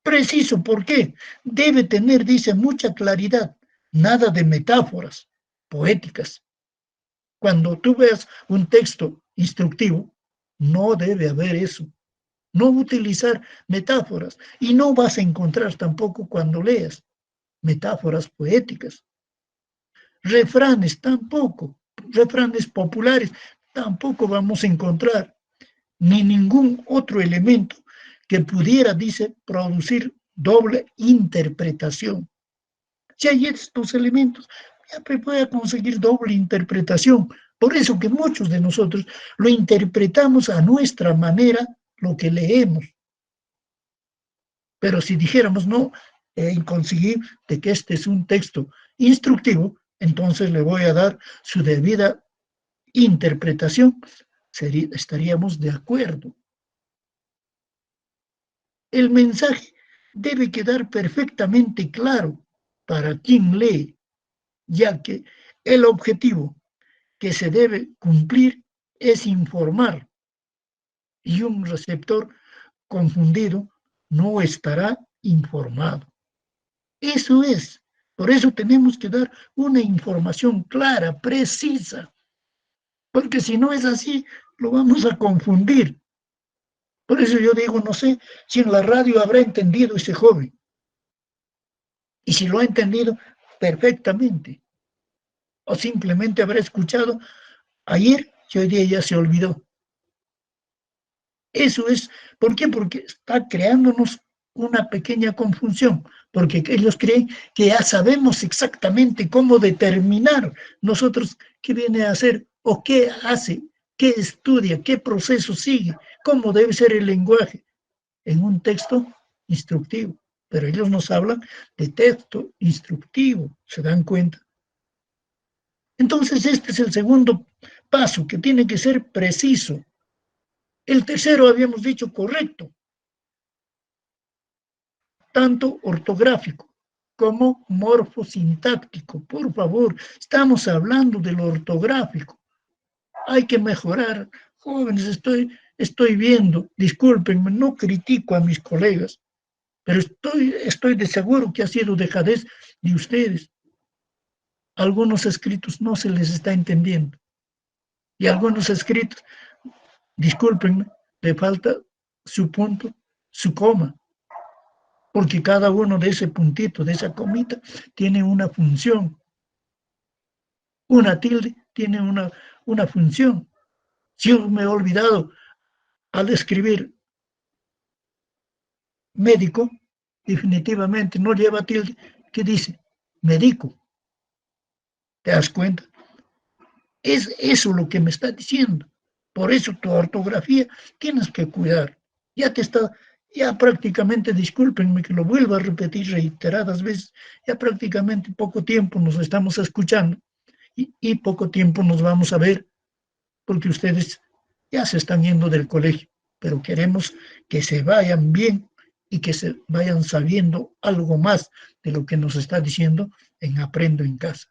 Preciso, ¿por qué? Debe tener, dice, mucha claridad, nada de metáforas poéticas. Cuando tú veas un texto instructivo, no debe haber eso. No utilizar metáforas. Y no vas a encontrar tampoco cuando leas metáforas poéticas. Refranes tampoco. Refranes populares tampoco vamos a encontrar. Ni ningún otro elemento que pudiera, dice, producir doble interpretación. Si hay estos elementos, ya voy a conseguir doble interpretación. Por eso que muchos de nosotros lo interpretamos a nuestra manera lo que leemos. Pero si dijéramos, no, conseguir de que este es un texto instructivo, entonces le voy a dar su debida interpretación, estaríamos de acuerdo. El mensaje debe quedar perfectamente claro para quien lee, ya que el objetivo que se debe cumplir es informar y un receptor confundido no estará informado. Eso es. Por eso tenemos que dar una información clara, precisa, porque si no es así, lo vamos a confundir. Por eso yo digo, no sé si en la radio habrá entendido ese joven. Y si lo ha entendido, perfectamente. O simplemente habrá escuchado ayer y hoy día ya se olvidó. Eso es, ¿por qué? Porque está creándonos una pequeña confusión, porque ellos creen que ya sabemos exactamente cómo determinar nosotros qué viene a hacer o qué hace, qué estudia, qué proceso sigue, cómo debe ser el lenguaje en un texto instructivo. Pero ellos nos hablan de texto instructivo, ¿se dan cuenta? Entonces este es el segundo paso, que tiene que ser preciso. El tercero habíamos dicho correcto, tanto ortográfico como morfosintáctico. Por favor, estamos hablando de lo ortográfico. Hay que mejorar. Jóvenes, estoy viendo, discúlpenme, no critico a mis colegas, pero estoy de seguro que ha sido dejadez de ustedes. Algunos escritos no se les está entendiendo. Y algunos escritos, discúlpenme, le falta su punto, su coma, porque cada uno de ese puntito, de esa comita, tiene una función. Una tilde tiene una función. Si yo me he olvidado al escribir médico, definitivamente no lleva tilde, ¿qué dice? Médico. ¿Te das cuenta? Es eso lo que me está diciendo. Por eso tu ortografía tienes que cuidar. Ya prácticamente, discúlpenme que lo vuelva a repetir reiteradas veces, ya prácticamente poco tiempo nos estamos escuchando y poco tiempo nos vamos a ver, porque ustedes ya se están yendo del colegio, pero queremos que se vayan bien y que se vayan sabiendo algo más de lo que nos está diciendo en Aprendo en Casa.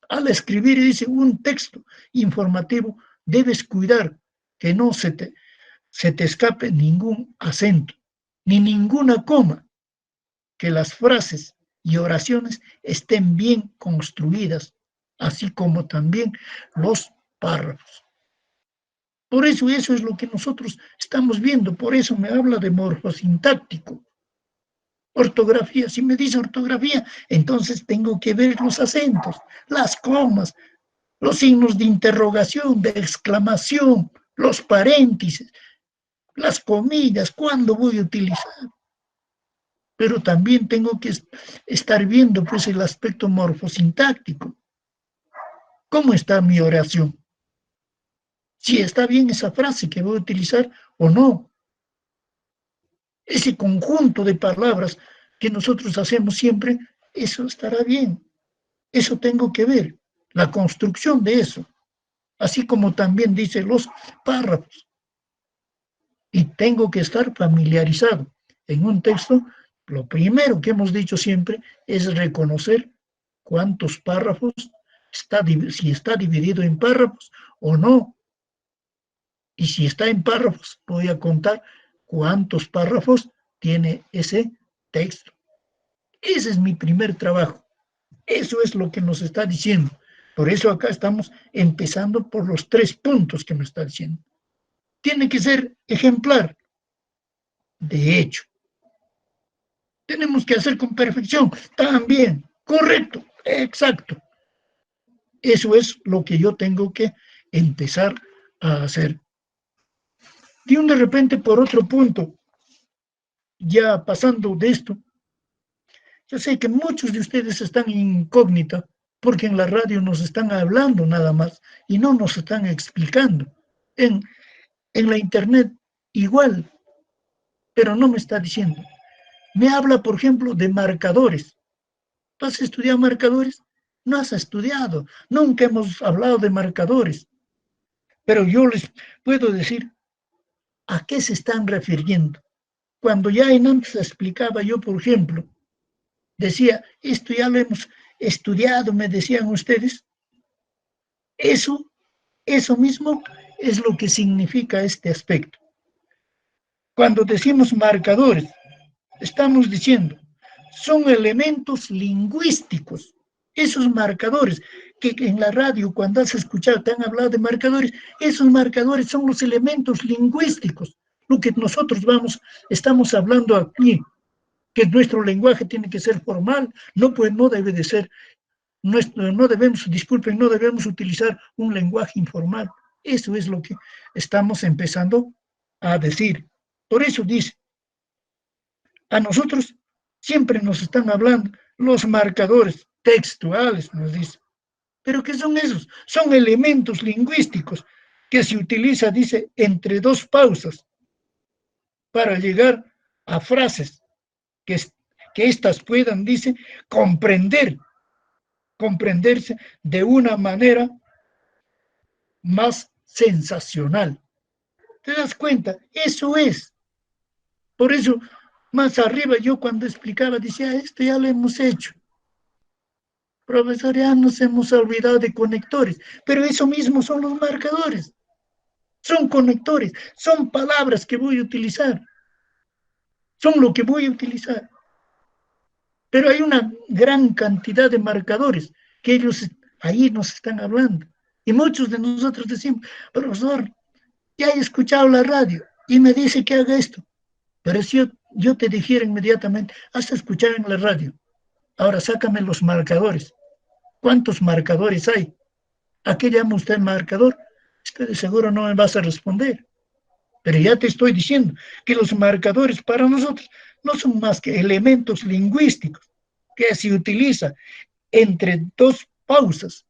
Al escribir, dice, un texto informativo, debes cuidar que no se te escape ningún acento, ni ninguna coma, que las frases y oraciones estén bien construidas, así como también los párrafos. Por eso es lo que nosotros estamos viendo, por eso me habla de morfosintáctico. Ortografía, si me dice ortografía, entonces tengo que ver los acentos, las comas, los signos de interrogación, de exclamación, los paréntesis, las comillas, ¿cuándo voy a utilizar? Pero también tengo que estar viendo pues el aspecto morfosintáctico. ¿Cómo está mi oración? Si está bien esa frase que voy a utilizar o no. Ese conjunto de palabras que nosotros hacemos siempre, eso estará bien. Eso tengo que ver. la construcción de eso, así como también dice los párrafos. Y tengo que estar familiarizado en un texto. Lo primero que hemos dicho siempre es reconocer cuántos párrafos si está dividido en párrafos o no. Y si está en párrafos, voy a contar cuántos párrafos tiene ese texto. Ese es mi primer trabajo. Eso es lo que nos está diciendo. Por eso acá estamos empezando por los 3 puntos que me está diciendo. Tiene que ser ejemplar. De hecho, tenemos que hacer con perfección. También, correcto, exacto. Eso es lo que yo tengo que empezar a hacer. De repente, por otro punto, ya pasando de esto, yo sé que muchos de ustedes están incógnita porque en la radio nos están hablando nada más y no nos están explicando. En, en la internet igual, pero no me está diciendo. Me habla, por ejemplo, de marcadores. ¿Tú has estudiado marcadores? No has estudiado. Nunca hemos hablado de marcadores. Pero yo les puedo decir a qué se están refiriendo. Cuando ya en antes explicaba yo, por ejemplo, decía, esto ya lo hemos estudiado, me decían ustedes. Eso mismo es lo que significa este aspecto. Cuando decimos marcadores, estamos diciendo, son elementos lingüísticos. Esos marcadores que en la radio, cuando has escuchado, te han hablado de marcadores, esos marcadores son los elementos lingüísticos. Lo que nosotros estamos hablando aquí, que nuestro lenguaje tiene que ser formal, no, pues no debe de ser, no debemos, disculpen, no debemos utilizar un lenguaje informal. Eso es lo que estamos empezando a decir. Por eso dice, a nosotros siempre nos están hablando los marcadores textuales, nos dice. ¿Pero qué son esos? Son elementos lingüísticos que se utiliza, dice, entre dos pausas para llegar a frases que, que éstas puedan, dice, comprenderse de una manera más sensacional. ¿Te das cuenta? Eso es. Por eso, más arriba yo cuando explicaba decía, esto ya lo hemos hecho. Profesor, ya nos hemos olvidado de conectores, pero eso mismo son los marcadores. Son conectores, son palabras que voy a utilizar. Son lo que voy a utilizar. Pero hay una gran cantidad de marcadores que ellos ahí nos están hablando. Y muchos de nosotros decimos, profesor, ya he escuchado la radio y me dice que haga esto. Pero si yo te dijera inmediatamente, has escuchado en la radio, ahora sácame los marcadores. ¿Cuántos marcadores hay? ¿A qué llama usted marcador? Usted de seguro no me vas a responder. Pero ya te estoy diciendo que los marcadores para nosotros no son más que elementos lingüísticos que se utiliza entre dos pausas.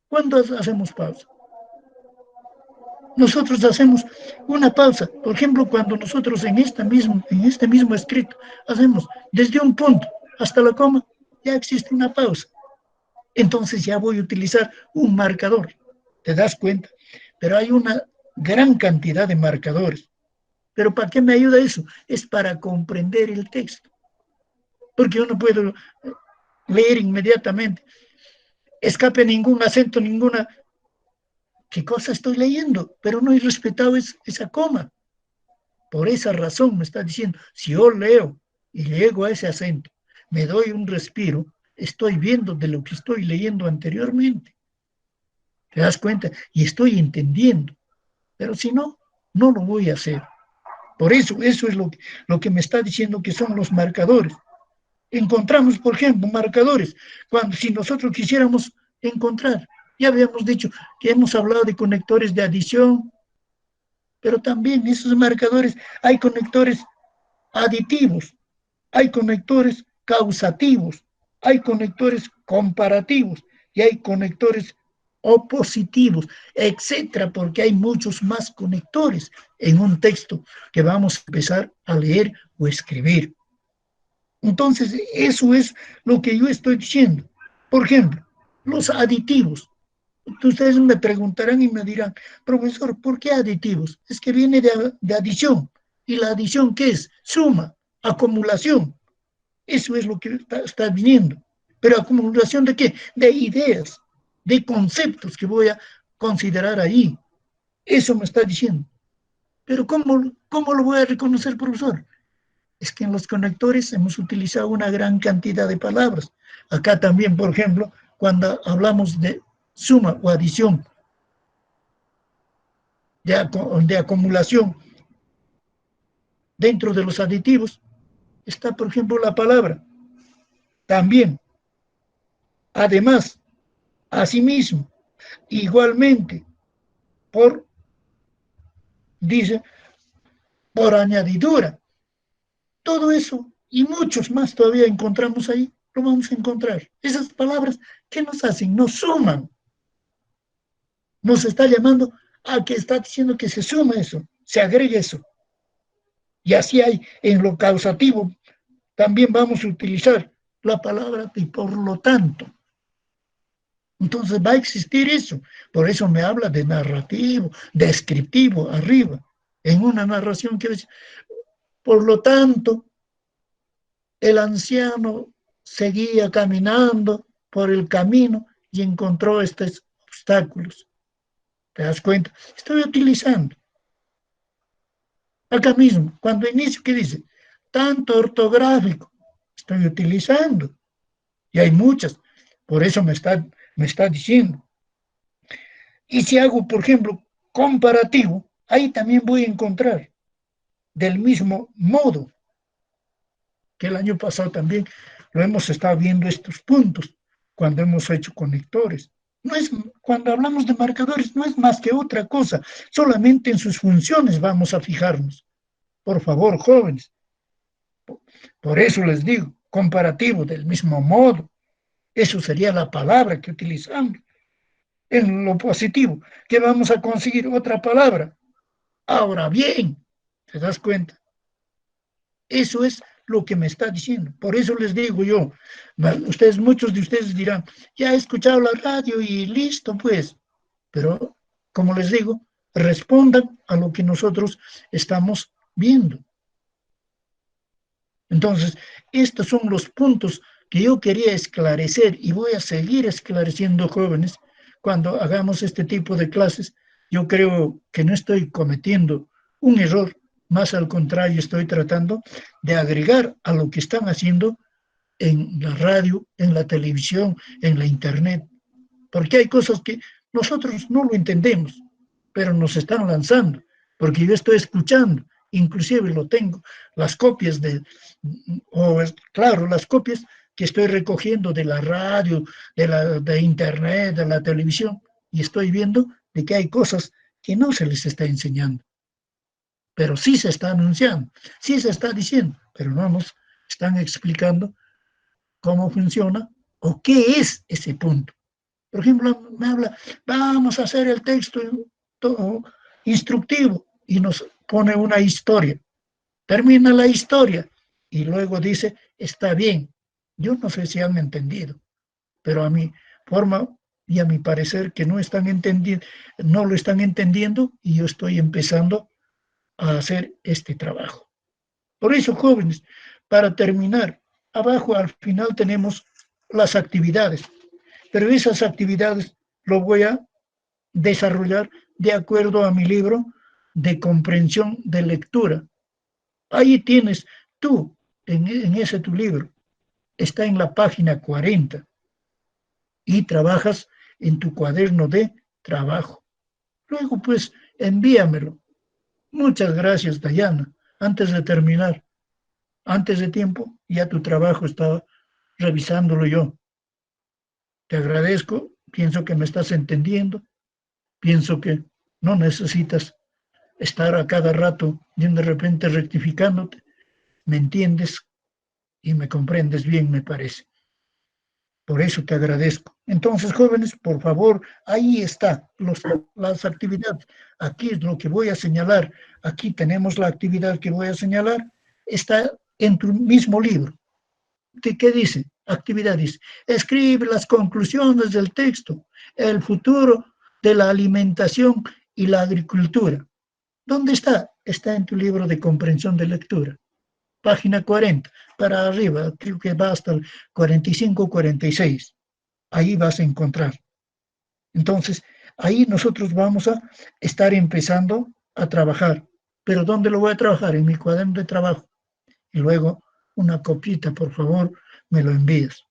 ¿Cuándo hacemos pausa? Nosotros hacemos una pausa. Por ejemplo, cuando nosotros en este mismo escrito hacemos desde un punto hasta la coma, ya existe una pausa. Entonces ya voy a utilizar un marcador. ¿Te das cuenta? Pero hay una gran cantidad de marcadores. ¿Pero para qué me ayuda eso? Es para comprender el texto. Porque yo no puedo leer inmediatamente. Escape ningún acento, ninguna... ¿Qué cosa estoy leyendo? Pero no he respetado esa coma. Por esa razón me está diciendo, si yo leo y llego a ese acento, me doy un respiro, estoy viendo de lo que estoy leyendo anteriormente. ¿Te das cuenta? Y estoy entendiendo. Pero si no, no lo voy a hacer. Por eso es lo que me está diciendo que son los marcadores. Encontramos, por ejemplo, marcadores, cuando si nosotros quisiéramos encontrar, ya habíamos dicho que hemos hablado de conectores de adición, pero también esos marcadores, hay conectores aditivos, hay conectores causativos, hay conectores comparativos y hay conectores opositivos, etcétera, porque hay muchos más conectores en un texto que vamos a empezar a leer o escribir. Entonces, eso es lo que yo estoy diciendo. Por ejemplo, Los aditivos. Ustedes me preguntarán y me dirán, profesor, ¿por qué aditivos? Es que viene de adición. ¿Y la adición qué es? Suma, acumulación. Eso es lo que está viniendo. Pero acumulación de qué? De ideas, de conceptos que voy a considerar ahí. Eso me está diciendo. Pero ¿cómo lo voy a reconocer, profesor? Es que en los conectores hemos utilizado una gran cantidad de palabras. Acá también, por ejemplo, cuando hablamos de suma o adición, de acumulación, dentro de los aditivos está, por ejemplo, la palabra. También, además, asimismo, igualmente, por, dice, por añadidura. Todo eso y muchos más todavía encontramos ahí, lo vamos a encontrar. Esas palabras, ¿qué nos hacen? Nos suman. Nos está llamando a que está diciendo que se suma eso, se agrega eso. Y así hay en lo causativo, también vamos a utilizar la palabra y por lo tanto. Entonces va a existir eso. Por eso me habla de narrativo, descriptivo, arriba. En una narración que dice, por lo tanto, el anciano seguía caminando por el camino y encontró estos obstáculos. ¿Te das cuenta? Estoy utilizando. Acá mismo, cuando inicio, ¿qué dice? Tanto ortográfico. Estoy utilizando. Y hay muchas. Por eso me está diciendo. Y si hago, por ejemplo, comparativo, ahí también voy a encontrar del mismo modo que el año pasado también lo hemos estado viendo estos puntos cuando hemos hecho conectores. No es, cuando hablamos de marcadores, no es más que otra cosa, solamente en sus funciones vamos a fijarnos. Por favor, jóvenes, por eso les digo, comparativo del mismo modo, eso sería la palabra que utilizamos. En lo positivo, que vamos a conseguir otra palabra. Ahora bien, ¿te das cuenta? Eso es lo que me está diciendo. Por eso les digo yo, ustedes, muchos de ustedes dirán, ya he escuchado la radio y listo, pues. Pero, como les digo, respondan a lo que nosotros estamos viendo. Entonces, estos son los puntos que yo quería esclarecer y voy a seguir esclareciendo, jóvenes, cuando hagamos este tipo de clases. Yo creo que no estoy cometiendo un error, más al contrario, estoy tratando de agregar a lo que están haciendo en la radio, en la televisión, en la internet, porque hay cosas que nosotros no lo entendemos, pero nos están lanzando, porque yo estoy escuchando, inclusive lo tengo, las copias claro, las copias que estoy recogiendo de la radio, de internet, de la televisión, y estoy viendo de que hay cosas que no se les está enseñando, pero sí se está anunciando, sí se está diciendo, pero no nos están explicando cómo funciona o qué es ese punto. Por ejemplo, me habla, vamos a hacer el texto instructivo y nos pone una historia. Termina la historia y luego dice, está bien. Yo no sé si han entendido, pero a mi forma y a mi parecer que no están entendiendo, no lo están entendiendo y yo estoy empezando a hacer este trabajo. Por eso, jóvenes, para terminar, abajo al final tenemos las actividades, pero esas actividades lo voy a desarrollar de acuerdo a mi libro de comprensión de lectura. Ahí tienes tú, en ese tu libro, está en la página 40 y trabajas en tu cuaderno de trabajo. Luego, pues, envíamelo. Muchas gracias, Dayana. Antes de terminar, antes de tiempo, ya tu trabajo estaba revisándolo yo. Te agradezco, pienso que me estás entendiendo, pienso que no necesitas estar a cada rato y de repente rectificándote, me entiendes y me comprendes bien, me parece. Por eso te agradezco. Entonces, jóvenes, por favor, ahí está las actividades. Aquí es lo que voy a señalar. Aquí tenemos la actividad que voy a señalar. Está en tu mismo libro. ¿Qué dice? actividades. Escribe las conclusiones del texto, el futuro de la alimentación y la agricultura. ¿Dónde está? Está en tu libro de comprensión de lectura. Página 40, para arriba, creo que va hasta el 45, 46. Ahí vas a encontrar. Entonces, ahí nosotros vamos a estar empezando a trabajar. ¿Pero dónde lo voy a trabajar? En mi cuaderno de trabajo. Y luego, una copita, por favor, me lo envías.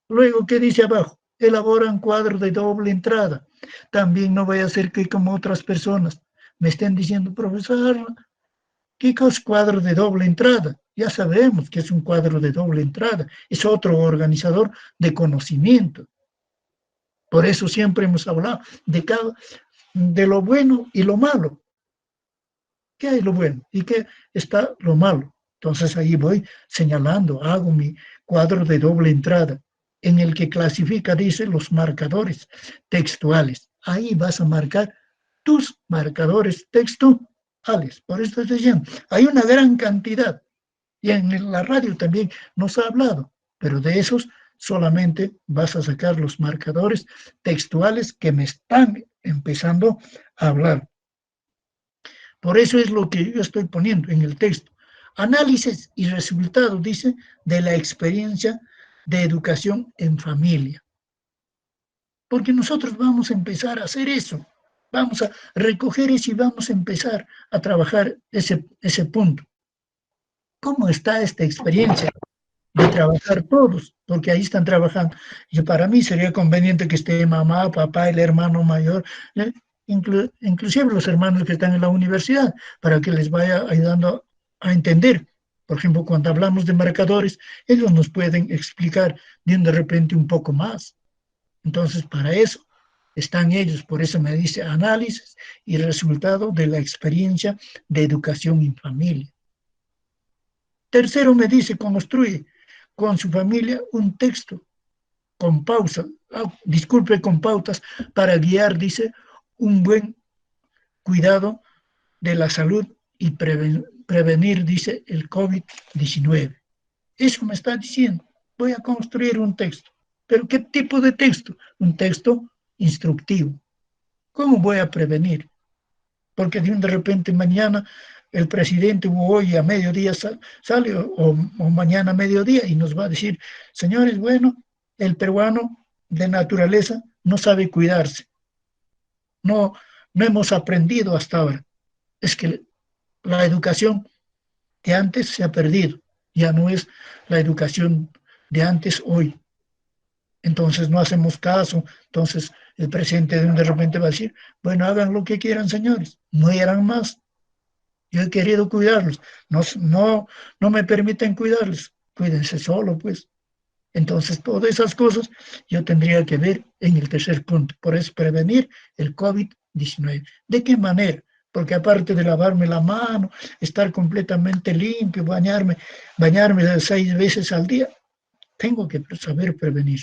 Luego, ¿qué dice abajo? Elabora un cuadro de doble entrada. También no voy a hacer que como otras personas me estén diciendo, profesor, ¿qué es cuadro de doble entrada? Ya sabemos que es un cuadro de doble entrada. Es otro organizador de conocimiento. Por eso siempre hemos hablado de lo bueno y lo malo. ¿Qué hay lo bueno? ¿Y qué está lo malo? Entonces ahí voy señalando, hago mi cuadro de doble entrada, en el que clasifica, dice, los marcadores textuales. Ahí vas a marcar tus marcadores textuales. Por eso estoy diciendo, hay una gran cantidad. Y en la radio también nos ha hablado, pero de esos solamente vas a sacar los marcadores textuales que me están empezando a hablar. Por eso es lo que yo estoy poniendo en el texto. Análisis y resultados, dice, de la experiencia de educación en familia. Porque nosotros vamos a empezar a hacer eso. Vamos a recoger eso y vamos a empezar a trabajar ese punto. ¿Cómo está esta experiencia de trabajar todos? Porque ahí están trabajando. Y para mí sería conveniente que esté mamá, papá, el hermano mayor, ¿eh? Inclusive los hermanos que están en la universidad, para que les vaya ayudando a entender. Por ejemplo, cuando hablamos de marcadores, ellos nos pueden explicar de repente un poco más. Entonces, para eso están ellos. Por eso me dice análisis y resultado de la experiencia de educación en familia. Tercero, me dice, construye con su familia un texto con pausa, disculpe, con pautas para guiar, dice, un buen cuidado de la salud y prevenir, dice, el COVID-19. Eso me está diciendo. Voy a construir un texto. ¿Pero qué tipo de texto? Un texto instructivo. ¿Cómo voy a prevenir? Porque de repente mañana el presidente hoy a mediodía sale o mañana a mediodía y nos va a decir, señores, bueno, el peruano de naturaleza no sabe cuidarse. No, no hemos aprendido hasta ahora. Es que la educación de antes se ha perdido. Ya no es la educación de antes hoy. Entonces no hacemos caso. Entonces el presidente de repente va a decir, bueno, hagan lo que quieran, señores. No eran más. Yo he querido cuidarlos. No me permiten cuidarlos. Cuídense solo, pues. Entonces, todas esas cosas yo tendría que ver en el tercer punto. Por eso, prevenir el COVID-19. ¿De qué manera? Porque aparte de lavarme la mano, estar completamente limpio, bañarme 6 veces al día, tengo que saber prevenir.